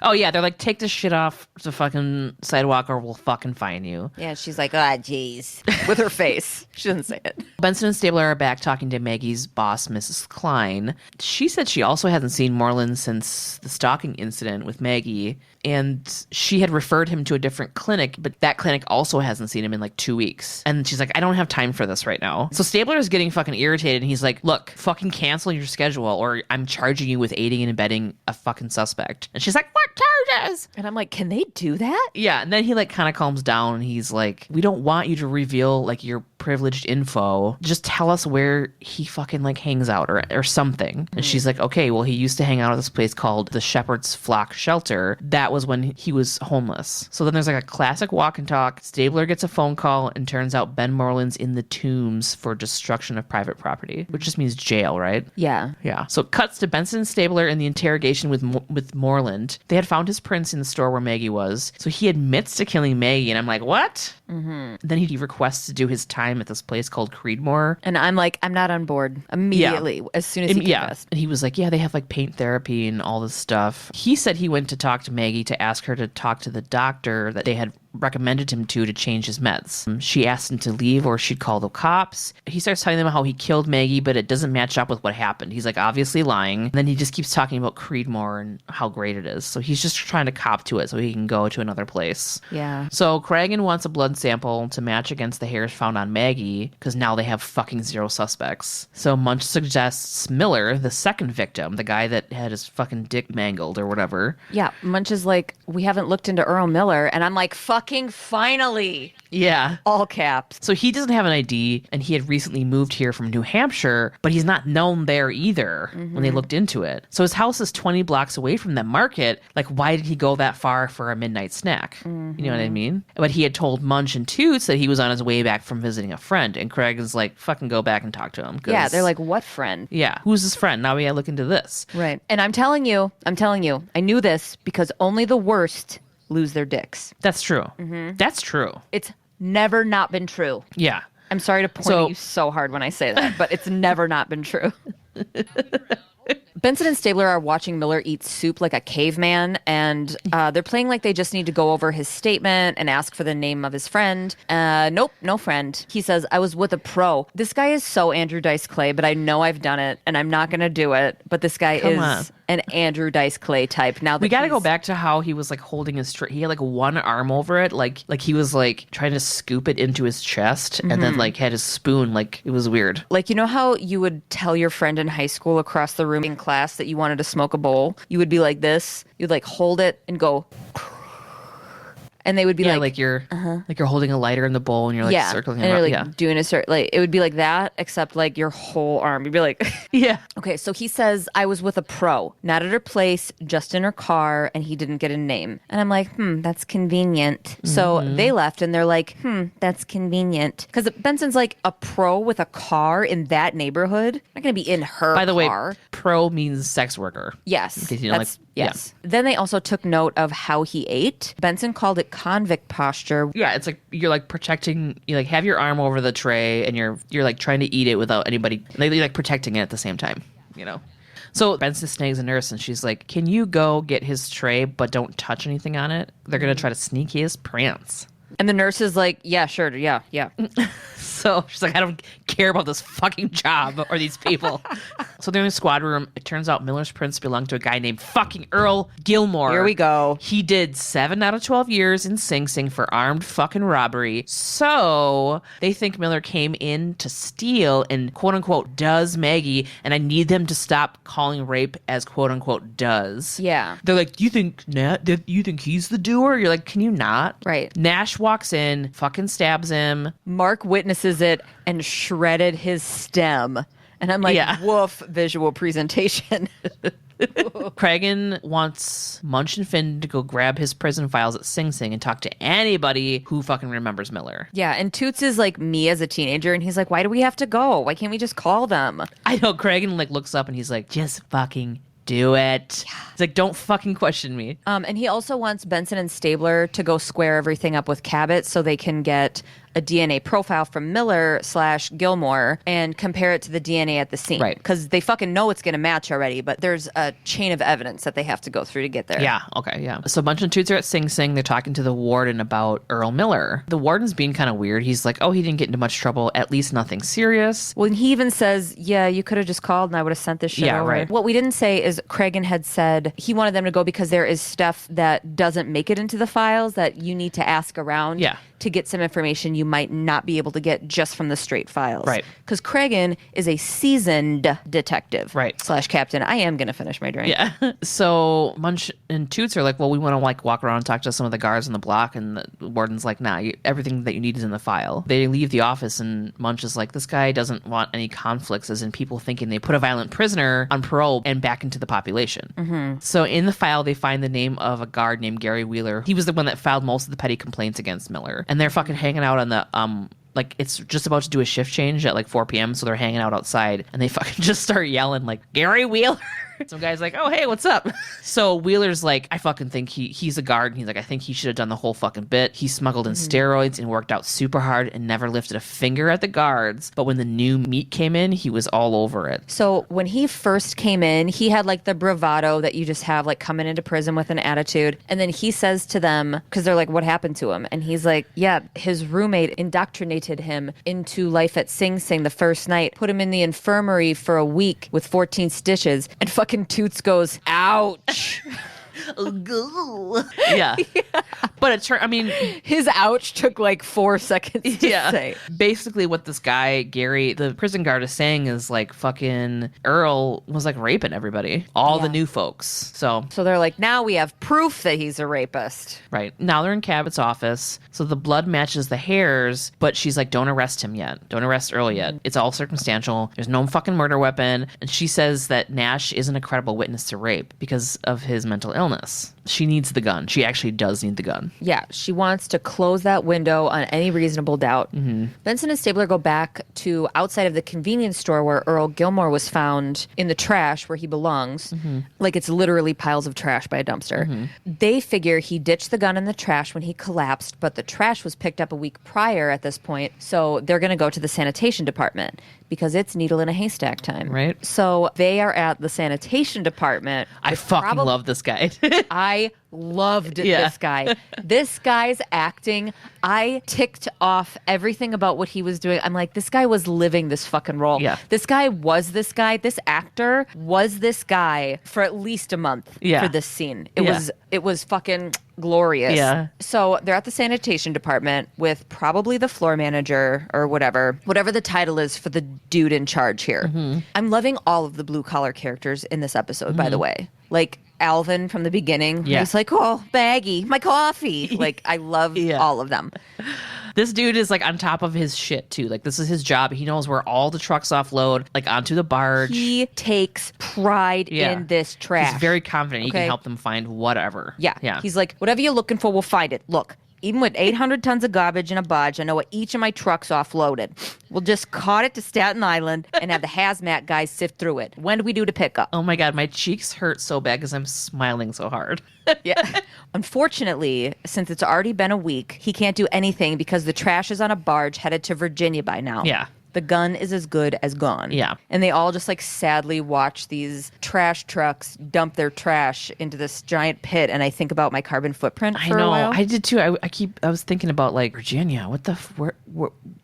Oh, yeah. They're like, take this shit off the fucking sidewalk or we'll fucking fine you. Yeah, she's like, ah, jeez. With her face. She doesn't say it. Benson and Stabler are back talking to Maggie's boss, Mrs. Klein. She said she also hasn't seen Moreland since the stalking incident with Maggie. And she had referred him to a different clinic, but that clinic also hasn't seen him in like 2 weeks. And she's like, I don't have time for this right now. So Stabler is getting fucking irritated, and he's like, look, fucking cancel your schedule or I'm charging you with aiding and abetting a fucking suspect. And she's like, what charges? And I'm like, can they do that? Yeah. And then he like kind of calms down, and he's like, we don't want you to reveal like your privileged info. Just tell us where he fucking like hangs out or something. And she's like, okay, well, he used to hang out at this place called the Shepherd's Flock Shelter. That was when he was homeless. So then there's like a classic walk and talk. Stabler gets a phone call, and turns out Ben Moreland's in the tombs for destruction of private property, which just means jail, right? Yeah. Yeah. So it cuts to Benson and Stabler in the interrogation with Moreland. They had found his prints in the store where Maggie was. So he admits to killing Maggie, and I'm like, what? Then he requests to do his time at this place called Creedmoor. And I'm like, I'm not on board immediately as soon as he confessed. And he was like, yeah, they have like paint therapy and all this stuff. He said he went to talk to Maggie to ask her to talk to the doctor that they had recommended him to change his meds. She asked him to leave or she'd call the cops. He starts telling them how he killed Maggie, but it doesn't match up with what happened. He's like obviously lying. And then he just keeps talking about Creedmoor and how great it is. So he's just trying to cop to it so he can go to another place. Yeah. So Cragen wants a blood sample to match against the hairs found on Maggie because now they have fucking 0 suspects. So Munch suggests Miller, the second victim, the guy that had his fucking dick mangled or whatever. Yeah. Munch is like, we haven't looked into Earl Miller. And I'm like, fucking finally. Yeah. All caps. So he doesn't have an ID, and he had recently moved here from New Hampshire, but he's not known there either when they looked into it. So his house is 20 blocks away from that market. Like, why did he go that far for a midnight snack? You know what I mean? But he had told Munch and Toots that he was on his way back from visiting a friend, and Craig is like, fucking go back and talk to him. Yeah, they're like, what friend? Yeah, who's his friend? Now we gotta look into this. Right. And I'm telling you, I knew this because only the worst lose their dicks. That's true. That's true. It's never not been true. Yeah. I'm sorry to point at you so hard when I say that, but it's never not been true. Benson and Stabler are watching Miller eat soup like a caveman, and they're playing like they just need to go over his statement and ask for the name of his friend. Nope, no friend. He says, I was with a pro. This guy is so Andrew Dice Clay, but I know I've done it, and I'm not going to do it. But this guy is an Andrew Dice Clay type. Now that we got to go back to how he was like holding his he had like one arm over it, like he was like trying to scoop it into his chest, and then like had his spoon. Like it was weird. Like, you know how you would tell your friend in high school across the room in class that you wanted to smoke a bowl? You would be like this. You'd like hold it and go And they would be like you're holding a lighter in the bowl and you're like circling and around. you're like doing a certain, like it would be like that, except like your whole arm. You'd be like, yeah. Okay, so he says, I was with a pro, not at her place, just in her car, and he didn't get a name. And I'm like, that's convenient. So they left and they're like, that's convenient. Because Benson's like a pro with a car in that neighborhood. Not going to be in her car. By the way, pro means sex worker. Yes. In case you know, Yes. Then they also took note of how he ate. Benson called it convict posture. Yeah, it's like you're like protecting. You like have your arm over the tray, and you're like trying to eat it without anybody. You're like protecting it at the same time. You know. So Benson snags a nurse, and she's like, "Can you go get his tray, but don't touch anything on it? They're gonna try to sneak his prints." And the nurse is like, yeah, sure, yeah. So she's like, I don't care about this fucking job or these people. So they're in the squad room. It turns out Miller's prints belong to a guy named fucking Earl Gilmore. Here we go. He did 7 out of 12 years in Sing Sing for armed fucking robbery. So they think Miller came in to steal and quote unquote does Maggie. And I need them to stop calling rape as quote unquote does. Yeah. They're like, you think he's the doer? You're like, can you not? Right. Nash walks in, fucking stabs him. Mark witnesses it and shredded his stem. And I'm like, woof, visual presentation. Cragen wants Munch and Finn to go grab his prison files at Sing Sing and talk to anybody who fucking remembers Miller. Yeah, and Toots is like me as a teenager, and he's like, why do we have to go? Why can't we just call them? I know, Cragen like looks up and he's like, just fucking do it. It's like, don't fucking question me. And he also wants Benson and Stabler to go square everything up with Cabot so they can get a DNA profile from Miller/Gilmore and compare it to the DNA at the scene. Right. Because they fucking know it's going to match already, but there's a chain of evidence that they have to go through to get there. Yeah, okay, yeah. So Munch and Toots are at Sing Sing. They're talking to the warden about Earl Miller. The warden's being kind of weird. He's like, oh, he didn't get into much trouble, at least nothing serious. Well, and he even says, yeah, you could have just called and I would have sent this shit over. Right. What we didn't say is Cragen had said he wanted them to go because there is stuff that doesn't make it into the files that you need to ask around. Yeah. To get some information you might not be able to get just from the straight files. Right. Because Cragen is a seasoned detective. Right. /captain. I am going to finish my drink. Yeah. So Munch and Toots are like, well, we want to like walk around and talk to some of the guards on the block. And the warden's like, nah, everything that you need is in the file. They leave the office and Munch is like, this guy doesn't want any conflicts, as in people thinking they put a violent prisoner on parole and back into the population. Mm-hmm. So in the file, they find the name of a guard named Gary Wheeler. He was the one that filed most of the petty complaints against Miller. And they're fucking hanging out on the like it's just about to do a shift change at like 4 p.m. So they're hanging out outside and they fucking just start yelling like, Gary Wheeler. Some guy's like, oh, hey, what's up? So Wheeler's like, I fucking think he's a guard. And he's like, I think he should have done the whole fucking bit. He smuggled in steroids and worked out super hard and never lifted a finger at the guards. But when the new meat came in, he was all over it. So when he first came in, he had like the bravado that you just have like coming into prison with an attitude. And then he says to them, because they're like, what happened to him? And he's like, yeah, his roommate indoctrinated him into life at Sing Sing the first night, put him in the infirmary for a week with 14 stitches, and fucking Toots goes, ouch. Yeah. But it turned, I mean, his ouch took like 4 seconds to say. Basically what this guy, Gary, the prison guard is saying is like fucking Earl was like raping everybody. All the new folks. So they're like, now we have proof that he's a rapist. Right. Now they're in Cabot's office. So the blood matches the hairs, but she's like, don't arrest him yet. Don't arrest Earl yet. It's all circumstantial. There's no fucking murder weapon. And she says that Nash isn't a credible witness to rape because of his mental illness. She needs the gun. She actually does need the gun. Yeah, she wants to close that window on any reasonable doubt. Mm-hmm. Benson and Stabler go back to outside of the convenience store where Earl Gilmore was found in the trash where he belongs. Mm-hmm. Like it's literally piles of trash by a dumpster. Mm-hmm. They figure he ditched the gun in the trash when he collapsed, but the trash was picked up a week prior at this point. So they're going to go to the sanitation department because it's needle in a haystack time. Right. So they are at the sanitation department. I fucking love this guy. I loved this guy. This guy's acting. I ticked off everything about what he was doing. I'm like, this guy was living this fucking role. Yeah. This guy was this guy. This actor was this guy for at least a month for this scene. It was fucking glorious. Yeah. So they're at the sanitation department with probably the floor manager or whatever the title is for the dude in charge here. Mm-hmm. I'm loving all of the blue collar characters in this episode, by the way. Like, Alvin from the beginning. Yeah. He's like, oh, Maggie, my coffee. Like, I love all of them. This dude is like on top of his shit too. Like this is his job. He knows where all the trucks offload, like onto the barge. He takes pride in this trash. He's very confident he can help them find whatever. Yeah. He's like, whatever you're looking for, we'll find it. Look, even with 800 tons of garbage in a barge, I know what each of my trucks offloaded. We'll just cart it to Staten Island and have the hazmat guys sift through it. When do we do the pickup? Oh my God, my cheeks hurt so bad because I'm smiling so hard. Yeah. Unfortunately, since it's already been a week, he can't do anything because the trash is on a barge headed to Virginia by now. Yeah. The gun is as good as gone. Yeah. And they all just like sadly watch these trash trucks dump their trash into this giant pit. And I think about my carbon footprint for a while. I did too. I was thinking about like Virginia. What the, where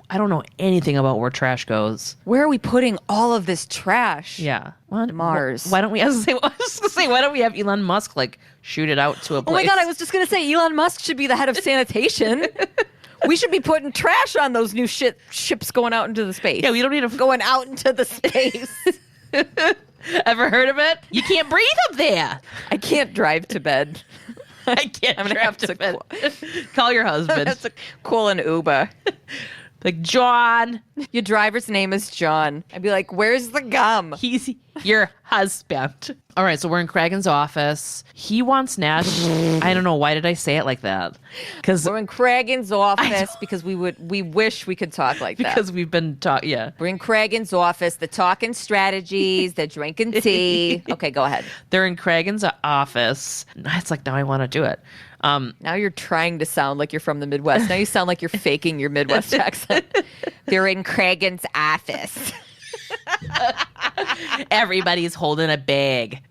I don't know anything about where trash goes. Where are we putting all of this trash? Yeah. Mars. Why don't we, I was just gonna say, why don't we have Elon Musk like shoot it out to a place? Oh my God, I was just going to say Elon Musk should be the head of sanitation. We should be putting trash on those new ships going out into the space. Yeah, we don't need to going out into the space. Ever heard of it? You can't breathe up there. I can't drive to bed. I can't I'm gonna drive have to to bed. Call your husband. That's a call an Uber. Like, John. Your driver's name is John. I'd be like, where's the gum? He's your husband. All right, so we're in Cragen's office. He wants Nash. I don't know, why did I say it like that? Because We're in Cragen's office because we wish we could talk like that. Because we've been talking, yeah. We're in Cragen's office. They're talking strategies. They're drinking tea. Okay, go ahead. They're in Cragen's office. It's like, now I want to do it. Now you're trying to sound like you're from the Midwest. Now you sound like you're faking your Midwest accent. They're in Cragen's office. Everybody's holding a bag.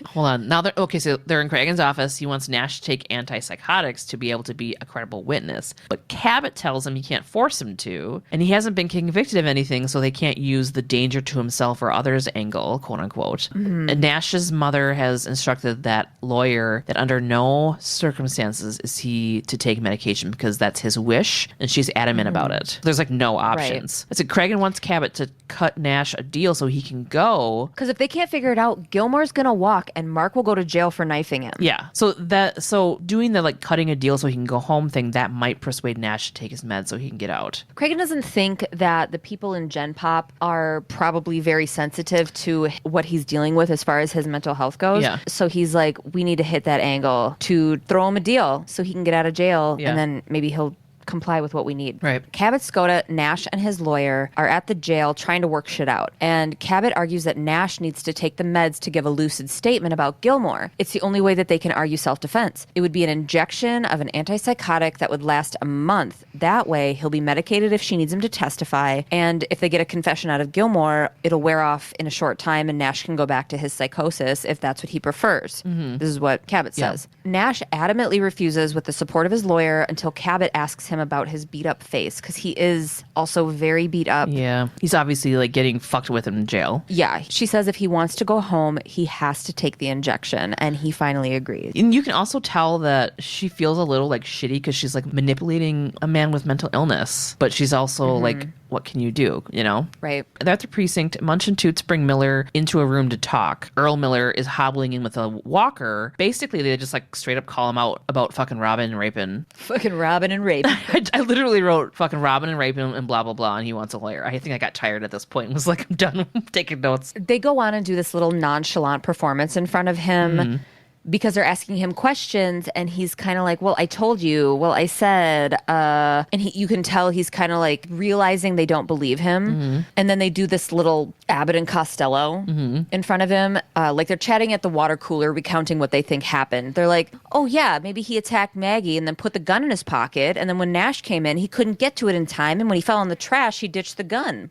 Hold on. Now so they're in Cragen's office. He wants Nash to take antipsychotics to be able to be a credible witness. But Cabot tells him he can't force him to, and he hasn't been convicted of anything, so they can't use the danger to himself or others angle, quote unquote. Mm-hmm. And Nash's mother has instructed that lawyer that under no circumstances is he to take medication because that's his wish, and she's adamant about it. There's like no options. Right. So Cragen wants Cabot to cut Nash a deal so he can go. Because if they can't figure it out, Gilmore's gonna walk and Mark will go to jail for knifing him. Yeah. So doing the like cutting a deal so he can go home thing, that might persuade Nash to take his meds so he can get out. Cragen doesn't think that the people in Gen Pop are probably very sensitive to what he's dealing with as far as his mental health goes. Yeah. So he's like, we need to hit that angle to throw him a deal so he can get out of jail, and then maybe he'll comply with what we need. Right. Cabot, Skoda, Nash, and his lawyer are at the jail trying to work shit out. And Cabot argues that Nash needs to take the meds to give a lucid statement about Gilmore. It's the only way that they can argue self-defense. It would be an injection of an antipsychotic that would last a month. That way, he'll be medicated if she needs him to testify. And if they get a confession out of Gilmore, it'll wear off in a short time and Nash can go back to his psychosis if that's what he prefers. Mm-hmm. This is what Cabot says. Nash adamantly refuses with the support of his lawyer until Cabot asks him about his beat up face because he is also very beat up. Yeah. He's obviously like getting fucked with in jail. Yeah. She says if he wants to go home, he has to take the injection, and he finally agrees. And you can also tell that she feels a little like shitty because she's like manipulating a man with mental illness, but she's also like, what can you do? You know? Right. They're at the precinct. Munch and Toots bring Miller into a room to talk. Earl Miller is hobbling in with a walker. Basically, they just like straight up call him out about fucking robbing and raping. Fucking robbing and raping. I literally wrote fucking robbing and raping and blah, blah, blah, and he wants a lawyer. I think I got tired at this point and was like, I'm done taking notes. They go on and do this little nonchalant performance in front of him. Because they're asking him questions, and he's kind of like, well, I told you, well, I said, and you can tell he's kind of like realizing they don't believe him. And then they do this little Abbott and Costello in front of him. Like they're chatting at the water cooler, recounting what they think happened. They're like, oh yeah, maybe he attacked Maggie and then put the gun in his pocket. And then when Nash came in, he couldn't get to it in time. And when he fell in the trash, he ditched the gun.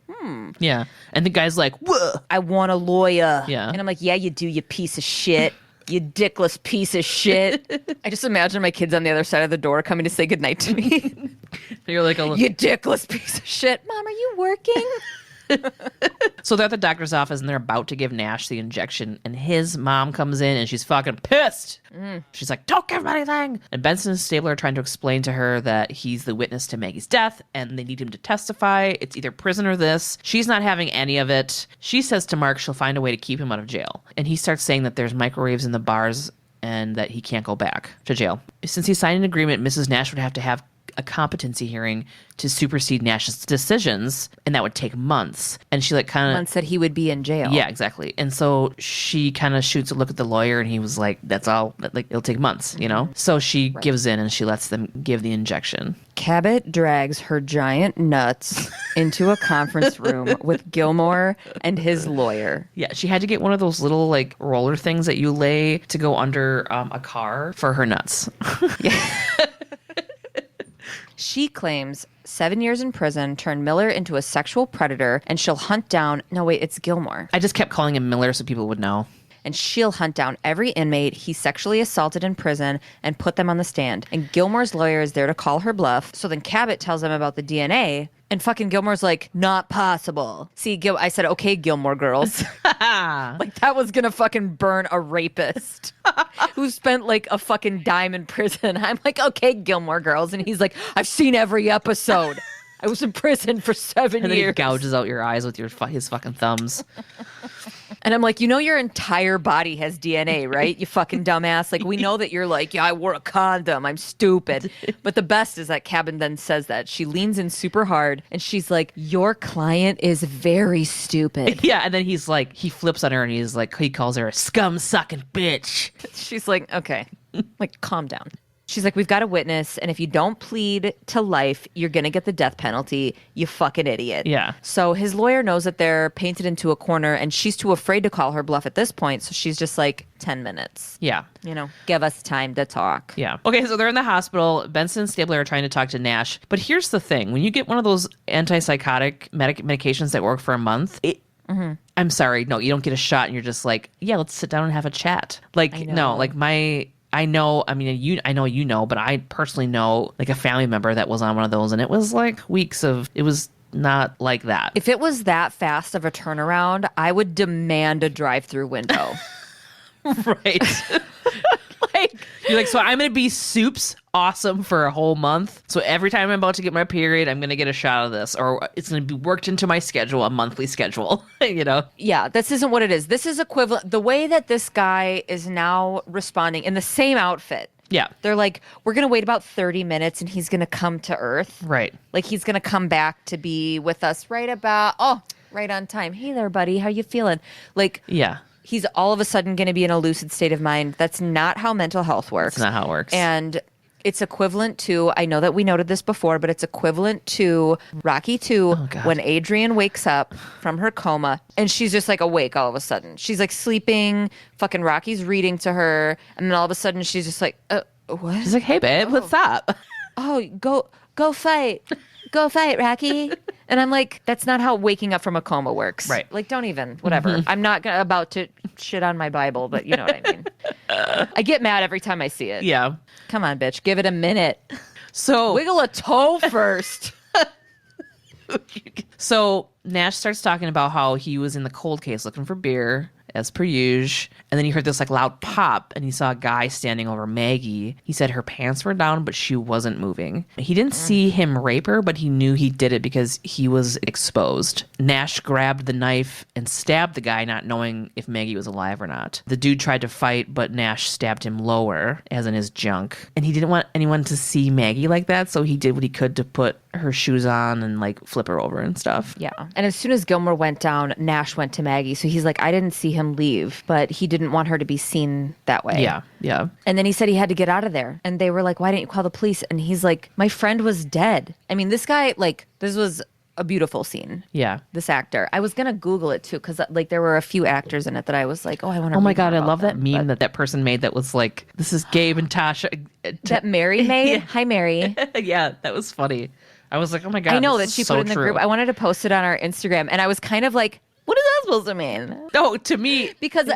Yeah. And the guy's like, whoa. I want a lawyer. Yeah. And I'm like, yeah, you do, you piece of shit. You dickless piece of shit. I just imagine my kids on the other side of the door coming to say goodnight to me. You're like, you dickless piece of shit. Mom, are you working? So they're at the doctor's office and they're about to give Nash the injection, and his mom comes in and she's fucking pissed. She's like, don't give him anything. And Benson and Stabler are trying to explain to her that he's the witness to Maggie's death and they need him to testify. It's either prison or this. She's not having any of it. She says to Mark she'll find a way to keep him out of jail. And he starts saying that there's microwaves in the bars and that he can't go back to jail. Since he signed an agreement, Mrs. Nash would have to have a competency hearing to supersede Nash's decisions, and that would take months. And she like kind of Months that he would be in jail. Yeah, exactly. And so she kind of shoots a look at the lawyer, and he was like, that's all, like, it'll take months, you know? So she gives in and she lets them give the injection. Cabot drags her giant nuts into a conference room with Gilmore and his lawyer. Yeah, she had to get one of those little like roller things that you lay to go under a car for her nuts. Yeah. She claims 7 years in prison turned Miller into a sexual predator, and she'll hunt down... No, wait, it's Gilmore. I just kept calling him Miller so people would know. And she'll hunt down every inmate he sexually assaulted in prison and put them on the stand. And Gilmore's lawyer is there to call her bluff. So then Cabot tells him about the DNA, and fucking Gilmore's like, not possible. See, I said, okay, Gilmore girls. Like, that was gonna fucking burn a rapist who spent like a fucking dime in prison. I'm like, okay, Gilmore girls. And he's like, I've seen every episode. I was in prison for 7 And then years. he gouges out your eyes with his fucking thumbs. And I'm like, you know your entire body has DNA, right? You fucking dumbass. Like, we know that you're like, yeah, I wore a condom. I'm stupid. But the best is that Cabin then says that. She leans in super hard, and she's like, your client is very stupid. Yeah, and then he's like, he flips on her, and he's like, he calls her a scum-sucking bitch. She's like, okay, like, calm down. She's like, we've got a witness, and if you don't plead to life, you're going to get the death penalty, you fucking idiot. Yeah. So his lawyer knows that they're painted into a corner, and she's too afraid to call her bluff at this point, so she's just like, 10 minutes. Yeah. You know, give us time to talk. Yeah. Okay, so they're in the hospital. Benson and Stabler are trying to talk to Nash. But here's the thing. When you get one of those antipsychotic medications that work for a month, I'm sorry, no, you don't get a shot and you're just like, yeah, let's sit down and have a chat. Like, no, like I know, I mean, I know you know, but I personally know like a family member that was on one of those, and it was like weeks of, it was not like that. If it was that fast of a turnaround, I would demand a drive-through window. Right. Like, you're like, so I'm going to be Soup's awesome for a whole month. So every time I'm about to get my period, I'm going to get a shot of this, or it's going to be worked into my schedule, a monthly schedule, you know? Yeah, this isn't what it is. This is equivalent. The way that this guy is now responding in the same outfit. Yeah. They're like, we're going to wait about 30 minutes and he's going to come to Earth. Right. Like, he's going to come back to be with us right on time. Hey there, buddy. How you feeling? Like, yeah. He's all of a sudden going to be in a lucid state of mind. That's not how mental health works. That's not how it works. And it's equivalent to, I know that we noted this before, but it's equivalent to Rocky 2 when Adrian wakes up from her coma and she's just like awake all of a sudden. She's like sleeping, fucking Rocky's reading to her, and then all of a sudden she's just like, what? She's like, hey, babe, what's up? Oh, go fight. Go fight, Rocky. And I'm like, that's not how waking up from a coma works. Right. Like, don't even, whatever. I'm not about to shit on my Bible, but you know what I mean. I get mad every time I see it. Yeah. Come on, bitch. Give it a minute. So wiggle a toe first. So Nash starts talking about how he was in the cold case looking for beer, as per usual. And then he heard this like loud pop and he saw a guy standing over Maggie. He said her pants were down, but she wasn't moving. He didn't see him rape her, but he knew he did it because he was exposed. Nash grabbed the knife and stabbed the guy, not knowing if Maggie was alive or not. The dude tried to fight, but Nash stabbed him lower, as in his junk. And he didn't want anyone to see Maggie like that, so he did what he could to put her shoes on and like flip her over and stuff. Yeah. And as soon as Gilmore went down, Nash went to Maggie. So he's like, I didn't see him leave, but he didn't want her to be seen that way. Yeah. Yeah. And then he said he had to get out of there. And they were like, why didn't you call the police? And he's like, my friend was dead. I mean, this guy, like, this was a beautiful scene. Yeah. This actor. I was going to Google it too, because like there were a few actors in it that I was like, oh, I want to. Oh my God. I love that meme that person made that was like, this is Gabe and Tasha. That Mary made? Yeah. Hi, Mary. Yeah. That was funny. I was like, oh my God. I know this that she is put so it in the true. group. I wanted to post it on our Instagram, and I was kind of like, what is that supposed to mean? No, to me. Because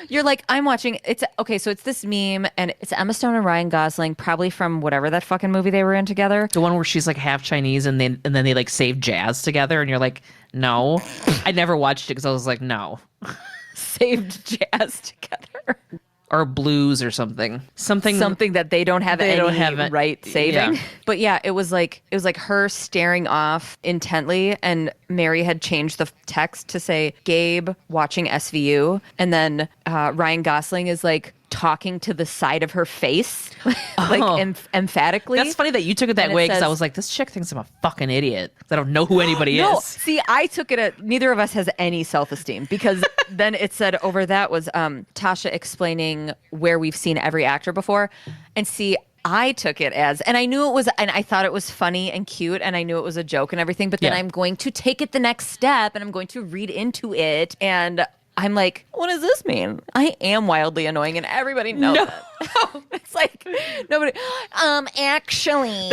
you're like, I'm watching, it's, okay, so it's this meme, and it's Emma Stone and Ryan Gosling, probably from whatever that fucking movie they were in together. The one where she's like half Chinese and then they like save jazz together, and you're like, no. I never watched it because I was like, no. Saved jazz together. Or blues or something. Something that they don't have right saving. Yeah. But yeah, it was like her staring off intently, and Mary had changed the text to say Gabe watching SVU, and then Ryan Gosling is like talking to the side of her face, like emphatically. That's funny that you took it that way, because I was like, this chick thinks I'm a fucking idiot. I don't know who anybody No, is. see, I took it neither of us has any self-esteem, because then it said over that was Tasha explaining where we've seen every actor before. And see, I took it as, and I knew it was, and I thought it was funny and cute, and I knew it was a joke and everything, but then I'm going to take it the next step and I'm going to read into it, and I'm like, what does this mean? I am wildly annoying, and everybody knows that. It's like, nobody, actually,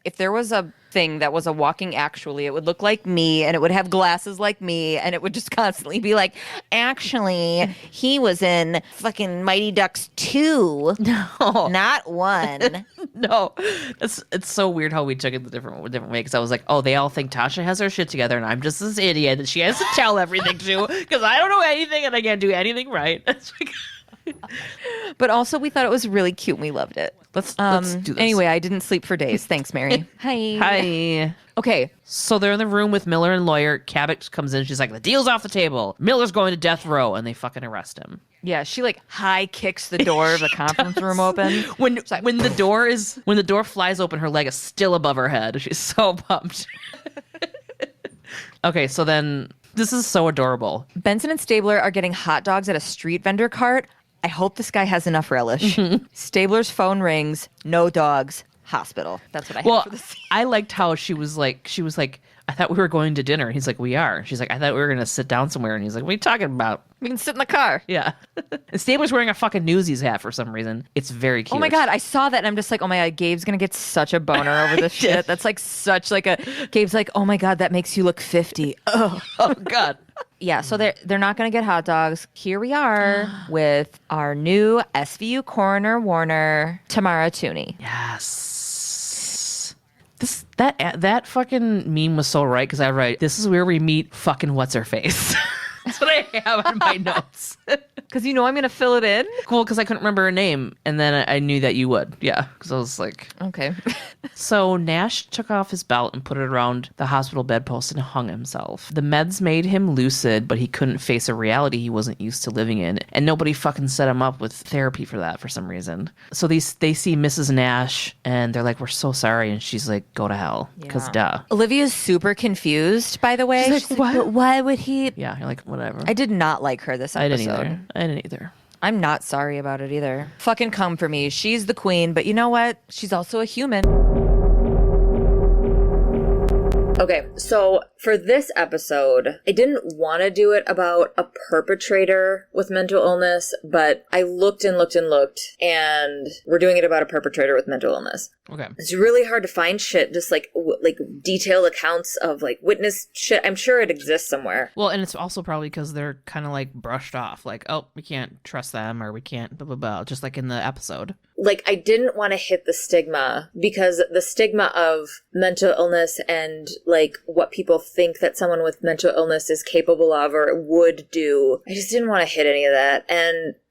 if there was a thing that was a walking actually, it would look like me, and it would have glasses like me, and it would just constantly be like, actually, he was in fucking Mighty Ducks 2. No. Not 1. No. It's so weird how we took it the different way, because I was like, oh, they all think Tasha has her shit together, and I'm just this idiot that she has to tell everything to, because I don't know anything, and I can't do anything right. It's like... But also, we thought it was really cute, and we loved it. Let's do this. Anyway, I didn't sleep for days. Thanks, Mary. Hi. Okay. So they're in the room with Miller and lawyer. Cabot comes in. She's like, the deal's off the table. Miller's going to death row, and they fucking arrest him. Yeah, she like high kicks the door of the conference room open. When the door flies open, her leg is still above her head. She's so pumped. Okay, so then this is so adorable. Benson and Stabler are getting hot dogs at a street vendor cart. I hope this guy has enough relish. Stabler's phone rings. No dogs. Hospital. That's what I have for the scene. I liked how she was like, I thought we were going to dinner. He's like, we are. She's like, I thought we were going to sit down somewhere. And he's like, what are you talking about? We can sit in the car. Yeah. And Stabler's wearing a fucking Newsies hat for some reason. It's very cute. Oh my God. I saw that and I'm just like, oh my God, Gabe's going to get such a boner over this shit. That's like such like a, Gabe's like, oh my God, that makes you look 50. Oh God. Yeah, so they're not going to get hot dogs. Here we are with our new SVU coroner Warner, Tamara Tooney. Yes. That fucking meme was so right, because I write, this is where we meet fucking what's her face. That's what I have on my notes. Because you know I'm going to fill it in? Cool, because I couldn't remember her name, and then I knew that you would. Yeah, because I was like... Okay. So Nash took off his belt and put it around the hospital bedpost and hung himself. The meds made him lucid, but he couldn't face a reality he wasn't used to living in, and nobody fucking set him up with therapy for that for some reason. So they see Mrs. Nash, and they're like, we're so sorry, and she's like, go to hell, because duh. Olivia's super confused, by the way. She's like, what? But why would he... Yeah, you're like, whatever. I did not like her this episode. I didn't either. I'm not sorry about it either. Fucking come for me. She's the queen, but you know what? She's also a human. Okay, so for this episode, I didn't want to do it about a perpetrator with mental illness, but I looked and looked and looked, and we're doing it about a perpetrator with mental illness. Okay. It's really hard to find shit, just like detailed accounts of like witness shit. I'm sure it exists somewhere. Well, and it's also probably because they're kind of like brushed off, like, oh, we can't trust them, or we can't blah, blah, blah, just like in the episode. Like, I didn't want to hit the stigma, because the stigma of mental illness and like what people think that someone with mental illness is capable of or would do, I just didn't want to hit any of that.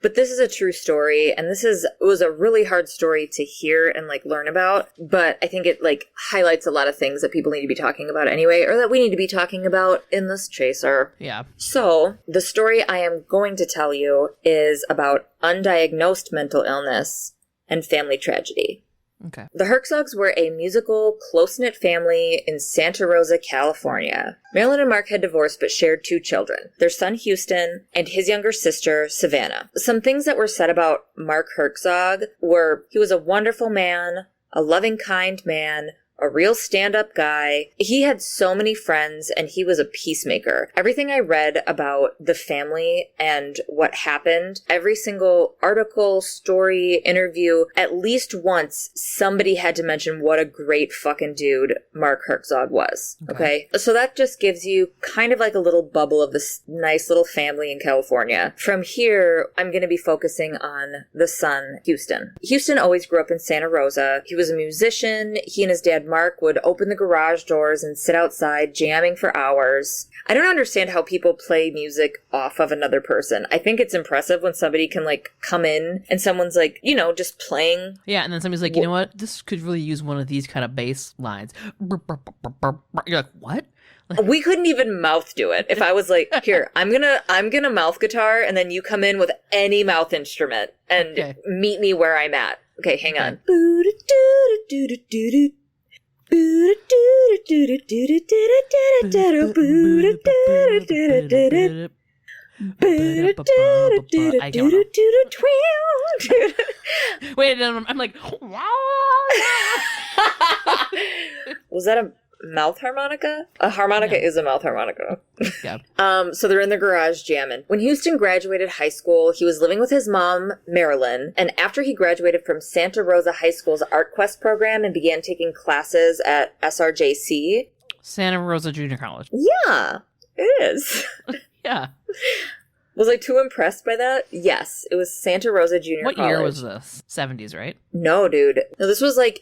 But this is a true story, and it was a really hard story to hear and like learn about, but I think it like highlights a lot of things that people need to be talking about anyway, or that we need to be talking about in this chaser. Yeah. So the story I am going to tell you is about undiagnosed mental illness and family tragedy. Okay. The Herczogs were a musical, close-knit family in Santa Rosa, California. Marilyn and Mark had divorced but shared 2 children, their son Houston and his younger sister Savannah. Some things that were said about Mark Herczog were he was a wonderful man, a loving, kind man, a real stand-up guy. He had so many friends, and he was a peacemaker. Everything I read about the family and what happened, every single article, story, interview, at least once, somebody had to mention what a great fucking dude Mark Herczog was. Okay? So that just gives you kind of like a little bubble of this nice little family in California. From here, I'm going to be focusing on the son, Houston. Houston always grew up in Santa Rosa. He was a musician. He and his dad, Mark would open the garage doors and sit outside jamming for hours. I don't understand how people play music off of another person. I think it's impressive when somebody can, like, come in and someone's, like, you know, just playing. Yeah, and then somebody's like, you know what? This could really use one of these kind of bass lines. You're like, what? We couldn't even mouth do it. If I was like, here, I'm gonna mouth guitar, and then you come in with any mouth instrument and meet me where I'm at. Okay, hang on. Wait, I'm like, was that a mouth harmonica? A harmonica is a mouth harmonica. Yeah. So they're in the garage jamming. When Houston graduated high school, he was living with his mom, Marilyn, and after he graduated from Santa Rosa High School's Art Quest program and began taking classes at SRJC. Santa Rosa Junior College. Yeah, it is. Yeah. Was I too impressed by that? Yes, it was Santa Rosa Junior College. What year was this? 70s, right? No, dude. No, this was like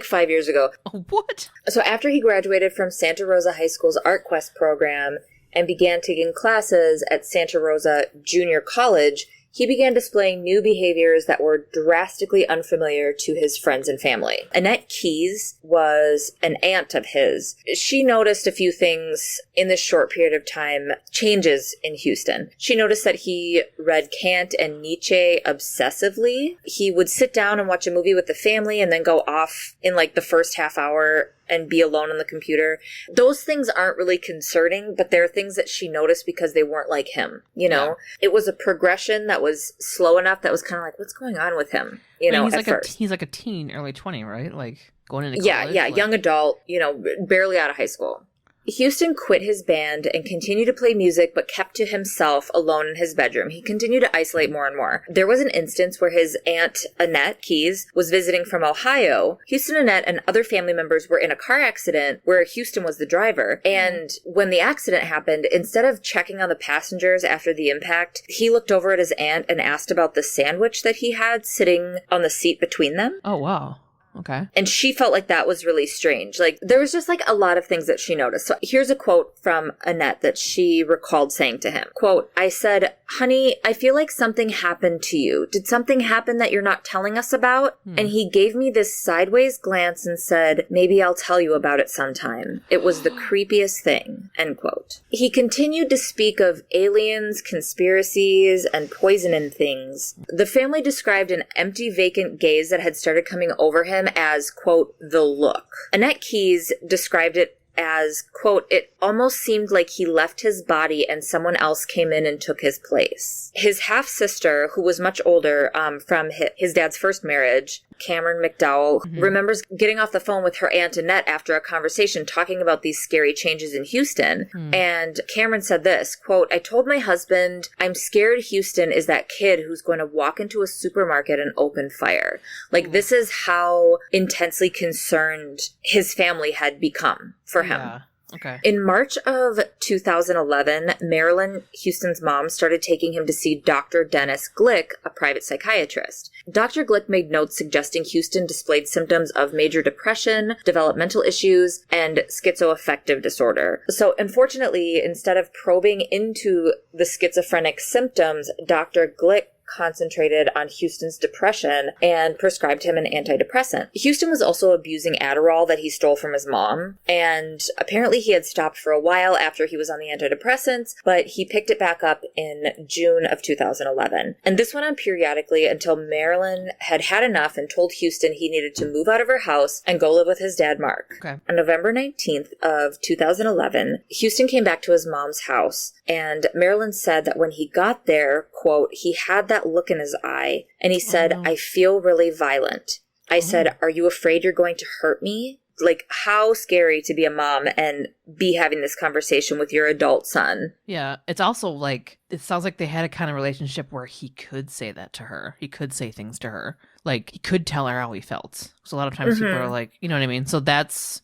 5 years ago. Oh, what? So after he graduated from Santa Rosa High School's Art Quest program and began taking classes at Santa Rosa Junior College, he began displaying new behaviors that were drastically unfamiliar to his friends and family. Annette Keyes was an aunt of his. She noticed a few things in this short period of time, changes in Houston. She noticed that he read Kant and Nietzsche obsessively. He would sit down and watch a movie with the family and then go off in like the first half hour and be alone on the computer. Those things aren't really concerning, but they're things that she noticed because they weren't like him, you know? Yeah. It was a progression that was slow enough that was kind of like, what's going on with him? You know, at first. He's like a teen, early 20, right? Like going into college? Yeah, young adult, you know, barely out of high school. Houston quit his band and continued to play music, but kept to himself alone in his bedroom. He continued to isolate more and more. There was an instance where his aunt, Annette Keyes, was visiting from Ohio. Houston, Annette, and other family members were in a car accident where Houston was the driver. And when the accident happened, instead of checking on the passengers after the impact, he looked over at his aunt and asked about the sandwich that he had sitting on the seat between them. Oh, wow. Okay. And she felt like that was really strange. Like, there was just like a lot of things that she noticed. So here's a quote from Annette that she recalled saying to him. Quote, I said, honey, I feel like something happened to you. Did something happen that you're not telling us about? And he gave me this sideways glance and said, maybe I'll tell you about it sometime. It was the creepiest thing. End quote. He continued to speak of aliens, conspiracies, and poison and things. The family described an empty, vacant gaze that had started coming over him as, quote, the look. Annette Keyes described it as, quote, it almost seemed like he left his body and someone else came in and took his place. His half-sister, who was much older from his dad's first marriage, Cameron McDowell, remembers getting off the phone with her Aunt Annette after a conversation talking about these scary changes in Houston. And Cameron said this, quote, I told my husband, I'm scared Houston is that kid who's going to walk into a supermarket and open fire. Like, this is how intensely concerned his family had become for him. Yeah. Okay. In March of 2011, Marilyn, Houston's mom, started taking him to see Dr. Dennis Glick, a private psychiatrist. Dr. Glick made notes suggesting Houston displayed symptoms of major depression, developmental issues, and schizoaffective disorder. So, unfortunately, instead of probing into the schizophrenic symptoms, Dr. Glick concentrated on Houston's depression and prescribed him an antidepressant. Houston was also abusing Adderall that he stole from his mom, and apparently he had stopped for a while after he was on the antidepressants, but he picked it back up in June of 2011. And this went on periodically until Marilyn had had enough and told Houston he needed to move out of her house and go live with his dad, Mark. Okay. On November 19th of 2011, Houston came back to his mom's house, and Marilyn said that when he got there, quote, he had that look in his eye, and he said, I feel really violent. I said, are you afraid you're going to hurt me? Like, how scary to be a mom and be having this conversation with your adult son. Yeah, it's also like, it sounds like they had a kind of relationship where he could say that to her. He could say things to her. Like, he could tell her how he felt. So a lot of times people are like, you know what I mean? So that's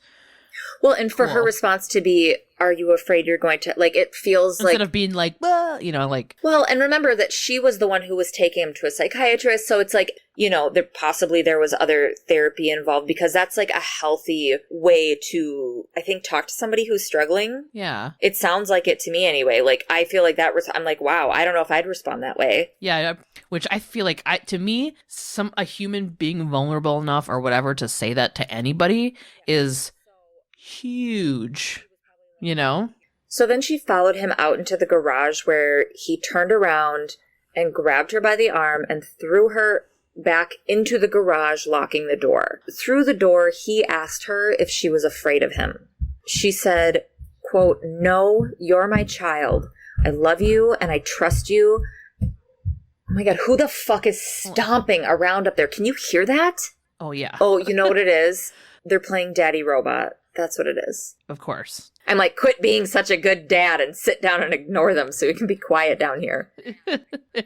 Well, and for her response to be, are you afraid you're going to, like, it feels Instead like... of being like, well, you know, like... Well, and remember that she was the one who was taking him to a psychiatrist, so it's like, you know, there was other therapy involved, because that's like a healthy way to, I think, talk to somebody who's struggling. Yeah. It sounds like it to me anyway. Like, I feel like I'm like, wow, I don't know if I'd respond that way. Yeah, which I feel like, to me, a human being vulnerable enough or whatever to say that to anybody is huge, you know? So then she followed him out into the garage, where he turned around and grabbed her by the arm and threw her back into the garage, locking the door. Through the door, he asked her if she was afraid of him. She said, quote, "No, you're my child. I love you and I trust you." Oh my God, who the fuck is stomping around up there? Can you hear that? Oh, yeah. Oh, you know what it is? They're playing Daddy Robot. That's what it is. Of course. I'm like, quit being such a good dad and sit down and ignore them so we can be quiet down here.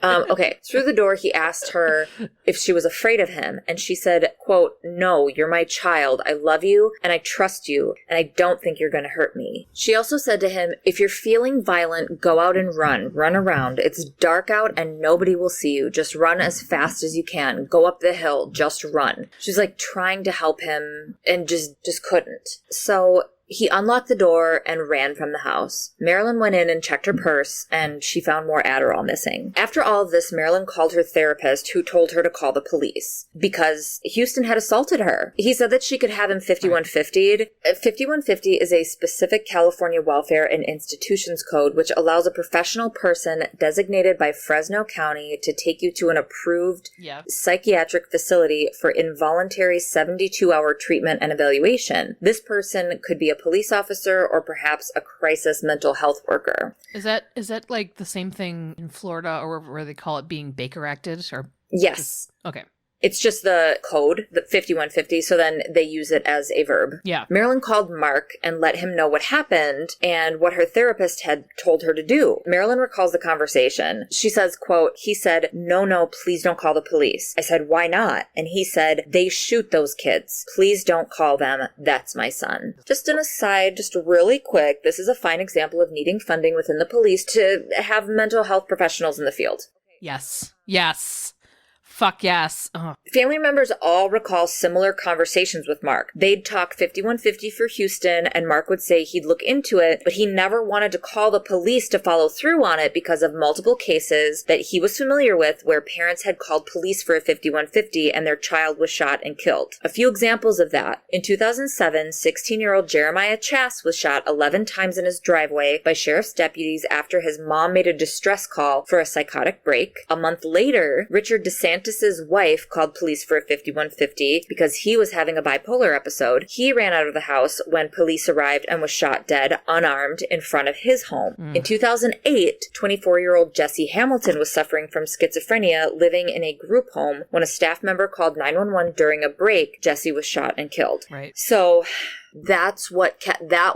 Okay. Through the door, he asked her if she was afraid of him. And she said, quote, "No, you're my child. I love you and I trust you. And I don't think you're going to hurt me." She also said to him, "If you're feeling violent, go out and run. Run around. It's dark out and nobody will see you. Just run as fast as you can. Go up the hill. Just run." She's like trying to help him and just couldn't. So he unlocked the door and ran from the house. Marilyn went in and checked her purse, and she found more Adderall missing. After all of this, Marilyn called her therapist, who told her to call the police because Houston had assaulted her. He said that she could have him 5150'd. 5150 is a specific California Welfare and Institutions Code which allows a professional person designated by Fresno County to take you to an approved psychiatric facility for involuntary 72-hour treatment and evaluation. This person could be a police officer or perhaps a crisis mental health worker. Is that like the same thing in Florida or where they call it being Baker Acted? Or yes. Okay. It's just the code, the 5150, so then they use it as a verb. Yeah. Marilyn called Mark and let him know what happened and what her therapist had told her to do. Marilyn recalls the conversation. She says, quote, "He said, no, please don't call the police." I said, "Why not?" And he said, "They shoot those kids. Please don't call them. That's my son." Just an aside, just really quick, this is a fine example of needing funding within the police to have mental health professionals in the field. Yes. Yes. Fuck yes. Oh. Family members all recall similar conversations with Mark. They'd talk 5150 for Houston, and Mark would say he'd look into it, but he never wanted to call the police to follow through on it because of multiple cases that he was familiar with where parents had called police for a 5150 and their child was shot and killed. A few examples of that. In 2007, 16-year-old Jeremiah Chass was shot 11 times in his driveway by sheriff's deputies after his mom made a distress call for a psychotic break. A month later, Richard DeSantis' wife called police for a 5150 because he was having a bipolar episode. He ran out of the house when police arrived and was shot dead, unarmed, in front of his home. In 2008, 24-year-old Jesse Hamilton was suffering from schizophrenia, living in a group home. When a staff member called 911 during a break, Jesse was shot and killed. Right. So that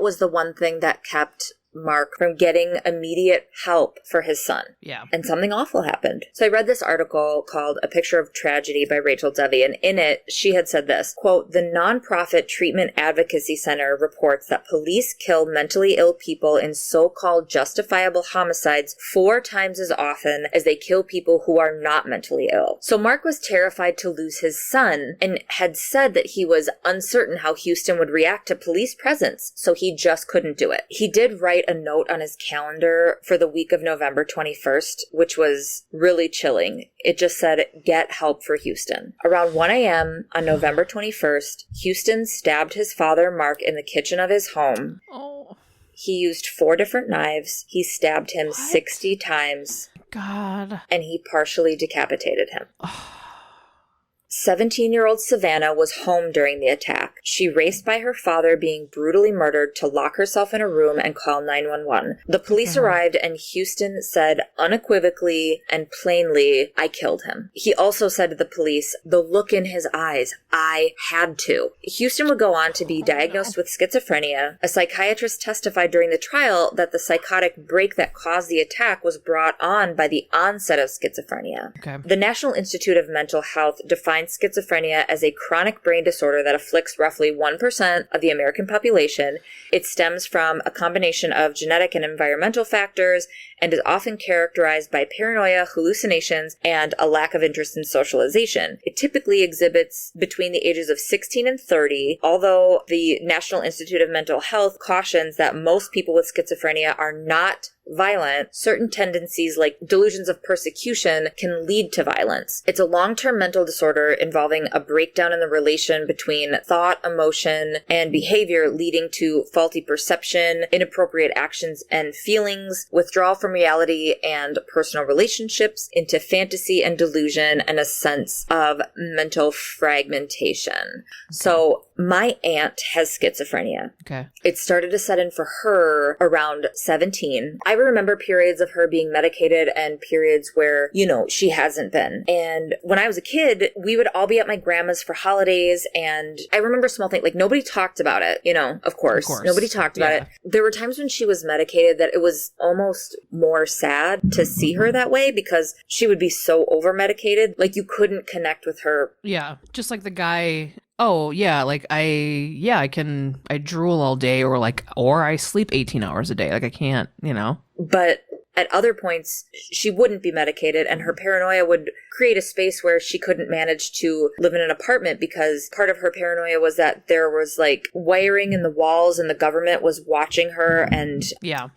was the one thing that kept Mark from getting immediate help for his son. Yeah. And something awful happened. So I read this article called A Picture of Tragedy by Rachel Dovey, and in it, she had said this, quote, "The nonprofit Treatment Advocacy Center reports that police kill mentally ill people in so-called justifiable homicides 4 times as often as they kill people who are not mentally ill." So Mark was terrified to lose his son and had said that he was uncertain how Houston would react to police presence, so he just couldn't do it. He did write a note on his calendar for the week of November 21st, which was really chilling. It just said, "Get help for Houston." Around 1 a.m. on November 21st, Houston stabbed his father, Mark, in the kitchen of his home. Oh. He used 4 different knives. He stabbed him 60 times. God. And he partially decapitated him. 17-year-old Savannah was home during the attack. She raced by her father being brutally murdered to lock herself in a room and call 911. The police arrived and Houston said unequivocally and plainly, "I killed him." He also said to the police, the look in his eyes, "I had to." Houston would go on to be diagnosed with schizophrenia. A psychiatrist testified during the trial that the psychotic break that caused the attack was brought on by the onset of schizophrenia. Okay. The National Institute of Mental Health defined defines schizophrenia as a chronic brain disorder that afflicts roughly 1% of the American population. It stems from a combination of genetic and environmental factors and is often characterized by paranoia, hallucinations, and a lack of interest in socialization. It typically exhibits between the ages of 16 and 30, although the National Institute of Mental Health cautions that most people with schizophrenia are not violent. Certain tendencies like delusions of persecution can lead to violence. It's a long-term mental disorder involving a breakdown in the relation between thought, emotion, and behavior, leading to faulty perception, inappropriate actions and feelings, withdrawal from reality and personal relationships, into fantasy and delusion, and a sense of mental fragmentation. Okay. So my aunt has schizophrenia. Okay. It started to set in for her around 17. I remember periods of her being medicated and periods where, she hasn't been. And when I was a kid, we would all be at my grandma's for holidays. And I remember small things, like nobody talked about it, of course. Nobody talked about it. There were times when she was medicated that it was almost more sad to see her that way because she would be so over medicated. Like you couldn't connect with her. Yeah. Just like the guy. Oh, yeah, like I drool all day or I sleep 18 hours a day. Like I can't, But at other points, she wouldn't be medicated and her paranoia would create a space where she couldn't manage to live in an apartment because part of her paranoia was that there was wiring in the walls and the government was watching her and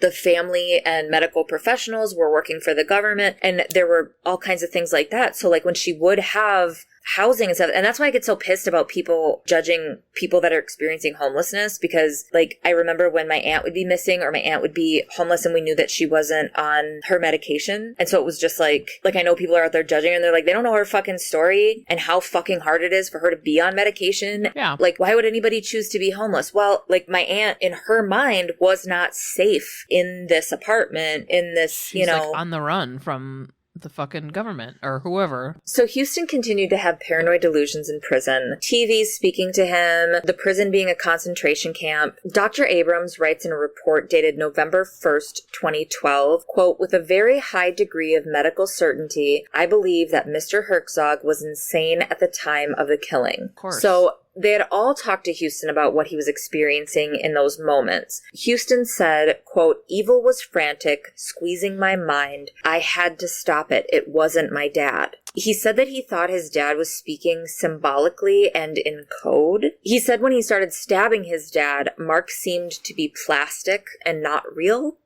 the family and medical professionals were working for the government and there were all kinds of things like that. So when she would have housing and stuff. And that's why I get so pissed about people judging people that are experiencing homelessness because I remember when my aunt would be missing or my aunt would be homeless and we knew that she wasn't on her medication. And so it was just I know people are out there judging her and they're they don't know her fucking story and how fucking hard it is for her to be on medication. Yeah. Why would anybody choose to be homeless? Well, my aunt in her mind was not safe in this apartment, in this, She's on the run from the fucking government or whoever. So Houston continued to have paranoid delusions in prison. TV's speaking to him, the prison being a concentration camp. Dr. Abrams writes in a report dated November 1st, 2012, quote, with a very high degree of medical certainty, I believe that Mr. Herczog was insane at the time of the killing. Of course. So they had all talked to Houston about what he was experiencing in those moments. Houston said, quote, evil was frantic, squeezing my mind. I had to stop it. It wasn't my dad. He said that he thought his dad was speaking symbolically and in code. He said when he started stabbing his dad, Mark seemed to be plastic and not real.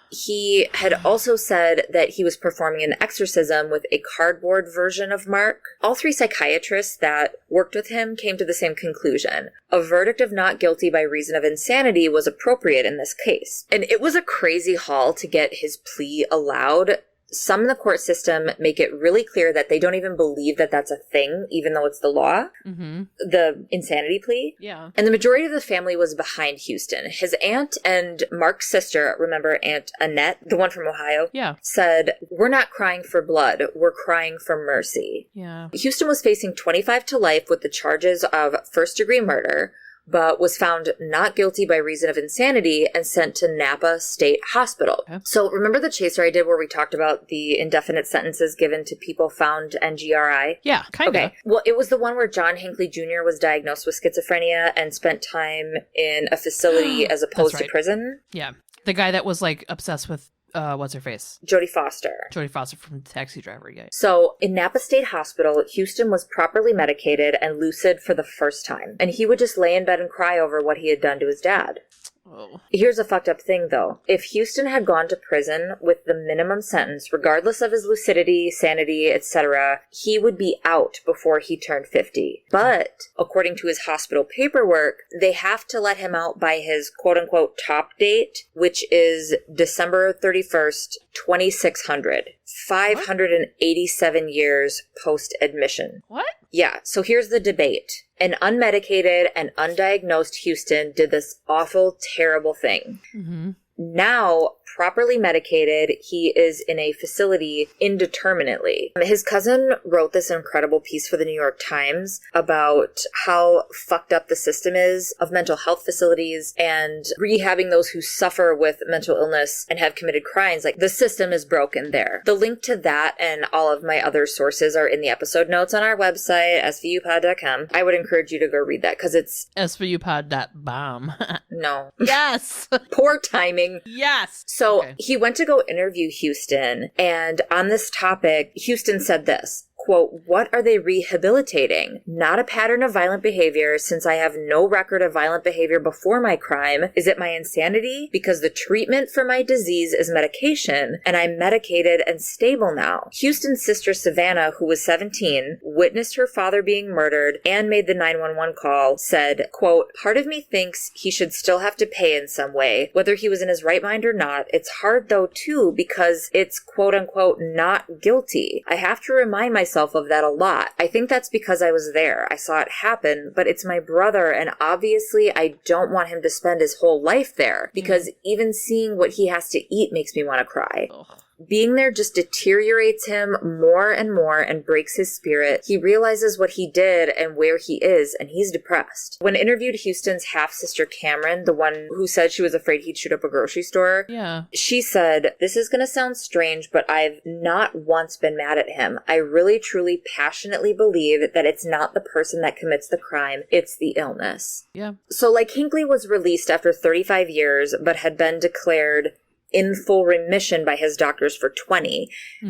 He had also said that he was performing an exorcism with a cardboard version of Mark. All three psychiatrists that worked with him came to the same conclusion. A verdict of not guilty by reason of insanity was appropriate in this case. And it was a crazy haul to get his plea allowed. Some in the court system make it really clear that they don't even believe that that's a thing, even though it's the law. Mm-hmm. The insanity plea. Yeah. And the majority of the family was behind Houston. His aunt and Mark's sister, remember Aunt Annette, the one from Ohio? Yeah. Said, we're not crying for blood. We're crying for mercy. Yeah. Houston was facing 25 to life with the charges of first-degree murder, but was found not guilty by reason of insanity and sent to Napa State Hospital. Okay. So remember the chaser I did where we talked about the indefinite sentences given to people found NGRI? Yeah, kind of. Okay. Well, it was the one where John Hinckley Jr. was diagnosed with schizophrenia and spent time in a facility as opposed to prison. Yeah. The guy that was obsessed with what's her face? Jodie Foster. Jodie Foster from Taxi Driver, yeah. So, in Napa State Hospital, Houston was properly medicated and lucid for the first time. And he would just lay in bed and cry over what he had done to his dad. Oh. Here's a fucked up thing, though. If Houston had gone to prison with the minimum sentence, regardless of his lucidity, sanity, etc., he would be out before he turned 50. But, according to his hospital paperwork, they have to let him out by his quote-unquote top date, which is December 31st, 2600. 587 years post-admission. What? Yeah, so here's the debate. An unmedicated and undiagnosed Houston did this awful, terrible thing. Mm-hmm. Now, properly medicated. He is in a facility indeterminately. His cousin wrote this incredible piece for the New York Times about how fucked up the system is of mental health facilities and rehabbing those who suffer with mental illness and have committed crimes. Like, the system is broken there. The link to that and all of my other sources are in the episode notes on our website, svupod.com. I would encourage you to go read that because it's svupod.bomb. no. Yes. Poor timing. Yes. So Okay. he went to go interview Houston, and on this topic, Houston said this. Quote, what are they rehabilitating? Not a pattern of violent behavior, since I have no record of violent behavior before my crime. Is it my insanity? Because the treatment for my disease is medication, and I'm medicated and stable now. Houston's sister Savannah, who was 17, witnessed her father being murdered and made the 911 call, said, quote, part of me thinks he should still have to pay in some way, whether he was in his right mind or not. It's hard though too, because it's quote unquote not guilty. I have to remind myself of that a lot. I think that's because I was there. I saw it happen, but it's my brother, and obviously I don't want him to spend his whole life there, because even seeing what he has to eat makes me want to cry. Ugh. Being there just deteriorates him more and more and breaks his spirit. He realizes what he did and where he is, and he's depressed. When interviewed Houston's half-sister Cameron, the one who said she was afraid he'd shoot up a grocery store, she said, this is going to sound strange, but I've not once been mad at him. I really, truly, passionately believe that it's not the person that commits the crime, it's the illness. Yeah. So, like, Hinckley was released after 35 years, but had been declared in full remission by his doctors for 20,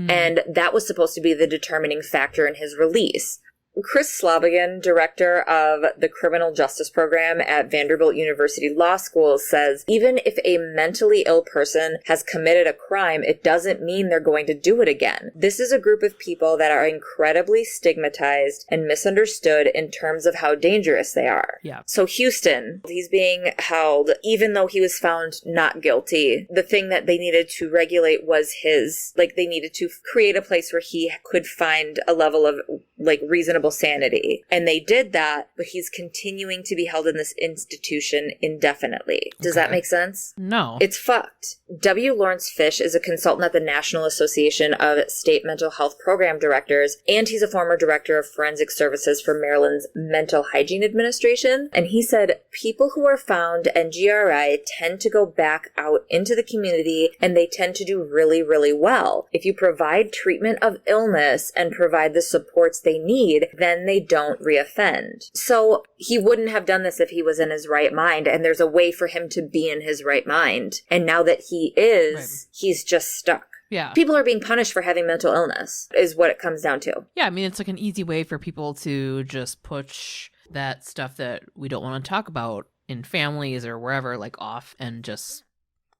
and that was supposed to be the determining factor in his release. Chris Slobogan, director of the Criminal Justice Program at Vanderbilt University Law School, says even if a mentally ill person has committed a crime, it doesn't mean they're going to do it again. This is a group of people that are incredibly stigmatized and misunderstood in terms of how dangerous they are. Yeah. So Houston, he's being held, even though he was found not guilty. The thing that they needed to regulate was they needed to create a place where he could find a level of, reasonable sanity. And they did that, but he's continuing to be held in this institution indefinitely. Does that make sense? No. It's fucked. W. Lawrence Fish is a consultant at the National Association of State Mental Health Program Directors, and he's a former director of forensic services for Maryland's Mental Hygiene Administration. And he said, people who are found NGRI tend to go back out into the community, and they tend to do really, really well. If you provide treatment of illness and provide the supports they need, then they don't reoffend. So he wouldn't have done this if he was in his right mind, and there's a way for him to be in his right mind. And now that he is, he's just stuck. Yeah. People are being punished for having mental illness, is what it comes down to. Yeah, I mean, it's like an easy way for people to just push that stuff that we don't want to talk about in families or wherever, off, and just,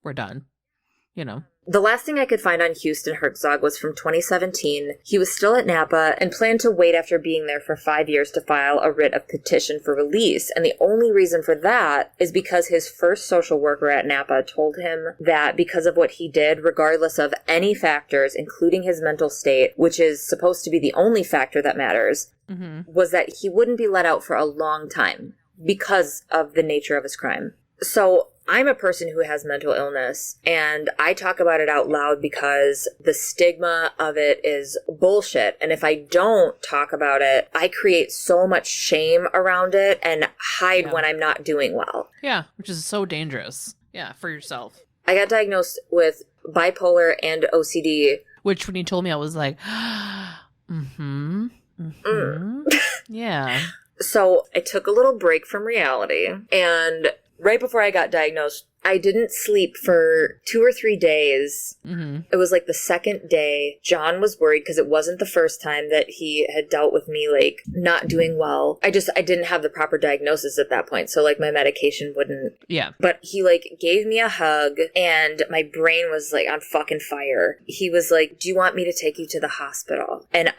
we're done, The last thing I could find on Houston Herczog was from 2017. He was still at Napa and planned to wait after being there for 5 years to file a writ of petition for release. And the only reason for that is because his first social worker at Napa told him that because of what he did, regardless of any factors, including his mental state, which is supposed to be the only factor that matters, was that he wouldn't be let out for a long time because of the nature of his crime. So I'm a person who has mental illness, and I talk about it out loud because the stigma of it is bullshit. And if I don't talk about it, I create so much shame around it and hide when I'm not doing well. Yeah, which is so dangerous. Yeah, for yourself. I got diagnosed with bipolar and OCD. Which, when you told me, I was like, yeah. So I took a little break from reality, and right before I got diagnosed, I didn't sleep for 2 or 3 days. It was the second day. John was worried because it wasn't the first time that he had dealt with me, not doing well. I didn't have the proper diagnosis at that point. So, my medication wouldn't. Yeah. But he, gave me a hug, and my brain was, on fucking fire. He was like, do you want me to take you to the hospital? And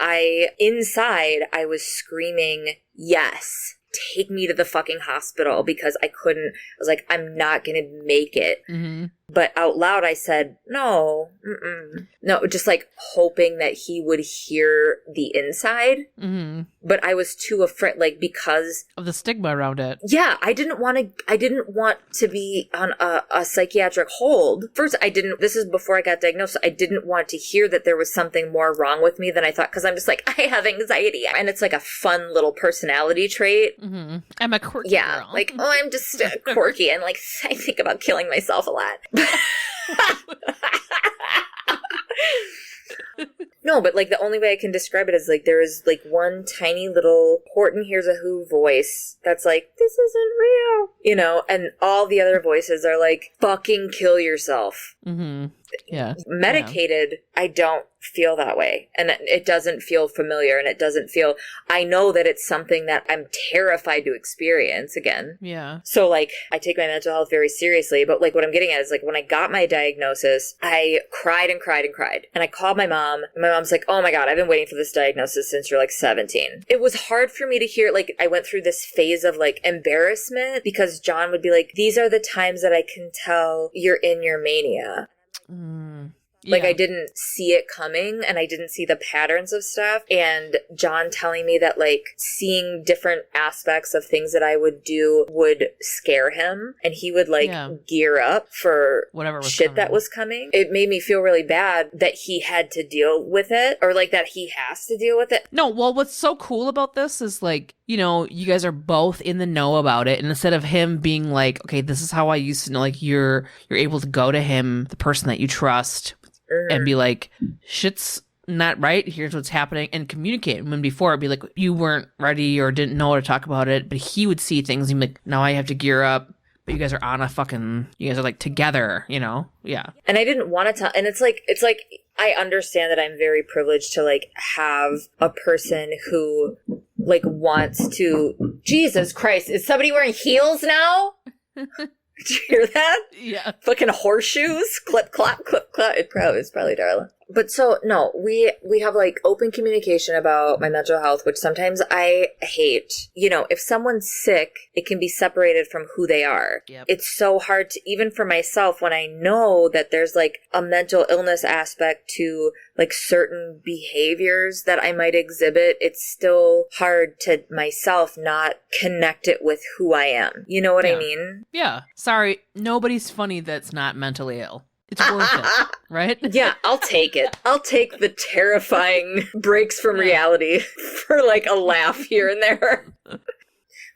inside, I was screaming, yes. Take me to the fucking hospital, because I was like, I'm not going to make it. But out loud, I said, no, no, just like hoping that he would hear the inside. Mm-hmm. But I was too afraid, like, because of the stigma around it. Yeah, I didn't want to be on a psychiatric hold. First, this is before I got diagnosed, so I didn't want to hear that there was something more wrong with me than I thought, because I'm just like, I have anxiety. And it's like a fun little personality trait. Mm-hmm. I'm a quirky girl. Like, oh, I'm just quirky, and like, I think about killing myself a lot. No, but like the only way I can describe it is like there is like one tiny little Horton Hears a Who voice that's like, this isn't real, you know, and all the other voices are like, fucking kill yourself. Mm-hmm. Yeah. Medicated, I don't feel that way. And it doesn't feel familiar, and it doesn't feel, I know that it's something that I'm terrified to experience again. Yeah. So like, I take my mental health very seriously, but like what I'm getting at is like when I got my diagnosis, I cried and cried and cried. And I called my mom, and my mom's like, oh my God, I've been waiting for this diagnosis since you're like 17. It was hard for me to hear, like I went through this phase of like embarrassment because John would be like, these are the times that I can tell you're in your mania. Like, I didn't see it coming, and I didn't see the patterns of stuff. And John telling me that, like, seeing different aspects of things that I would do would scare him. And he would, like, gear up for whatever was shit coming. that was coming. It made me feel really bad that he had to deal with it, or, like, that he has to deal with it. No, well, what's so cool about this is, like, you know, you guys are both in the know about it. And instead of him being like, okay, this is how I used to know, like, you're able to go to him, the person that you trust, and be like, shit's not right, here's what's happening, and communicate. When before it'd be like, you weren't ready or didn't know how to talk about it, but he would see things and be like, now I have to gear up, but you guys are on you guys are like together, you know? Yeah. And I didn't want to tell, and it's like, I understand that I'm very privileged to like have a person who like wants to, Jesus Christ, is somebody wearing heels now? Did you hear that? Yeah. Fucking horseshoes. Clip, clap, clip, clap. It's probably Darla. But so, no, we have like open communication about my mental health, which sometimes I hate. You know, if someone's sick, it can be separated from who they are. Yep. It's so hard to, even for myself, when I know that there's like a mental illness aspect to like certain behaviors that I might exhibit, it's still hard to myself not connect it with who I am. You know what I mean? Yeah. Sorry, nobody's funny that's not mentally ill. It's worth it, right? Yeah, I'll take it. I'll take the terrifying breaks from reality for like a laugh here and there.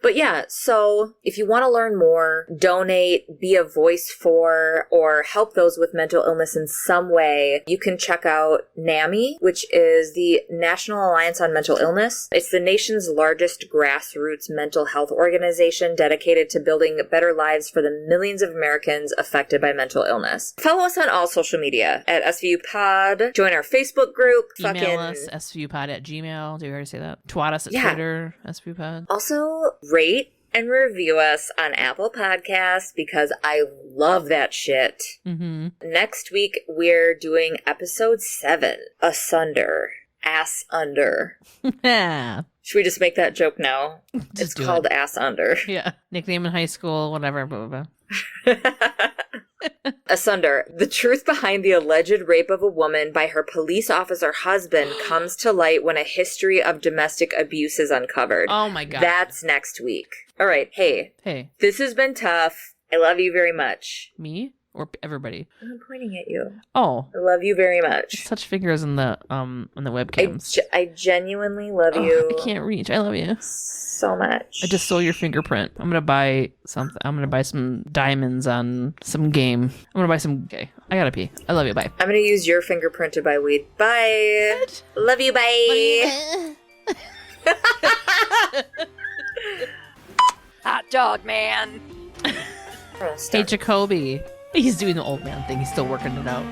But yeah, so if you want to learn more, donate, be a voice for, or help those with mental illness in some way, you can check out NAMI, which is the National Alliance on Mental Illness. It's the nation's largest grassroots mental health organization dedicated to building better lives for the millions of Americans affected by mental illness. Follow us on all social media at SVUpod. Join our Facebook group. Email us, svupod@gmail. Did we already say that? Twat us at Twitter, svupod. Also, rate and review us on Apple Podcasts because I love that shit. Mm-hmm. Next week, we're doing episode 7, Asunder. Ass Under. Should we just make that joke now? It's called Ass Under. Yeah. Nickname in high school, whatever, blah, blah, blah. Asunder. The truth behind the alleged rape of a woman by her police officer husband comes to light when a history of domestic abuse is uncovered. Oh my God. That's next week. All right. Hey. This has been tough. I love you very much. Me? Or everybody? I'm pointing at you. Oh. I love you very much. Touch fingers in the webcams. I genuinely love you. I can't reach. I love you so much. I just stole your fingerprint. I'm gonna buy something. I'm gonna buy some diamonds on some game. I'm gonna buy some. Okay, I gotta pee. I love you. Bye. I'm gonna use your fingerprint to buy weed. Bye. What? Love you. Bye. Hot dog man. Hey, Jacoby. He's doing the old man thing. He's still working it out.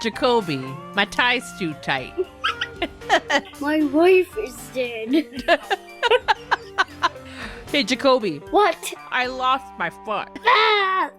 Jacoby, my tie's too tight. My wife is dead. Hey, Jacoby. What? I lost my foot. Ah!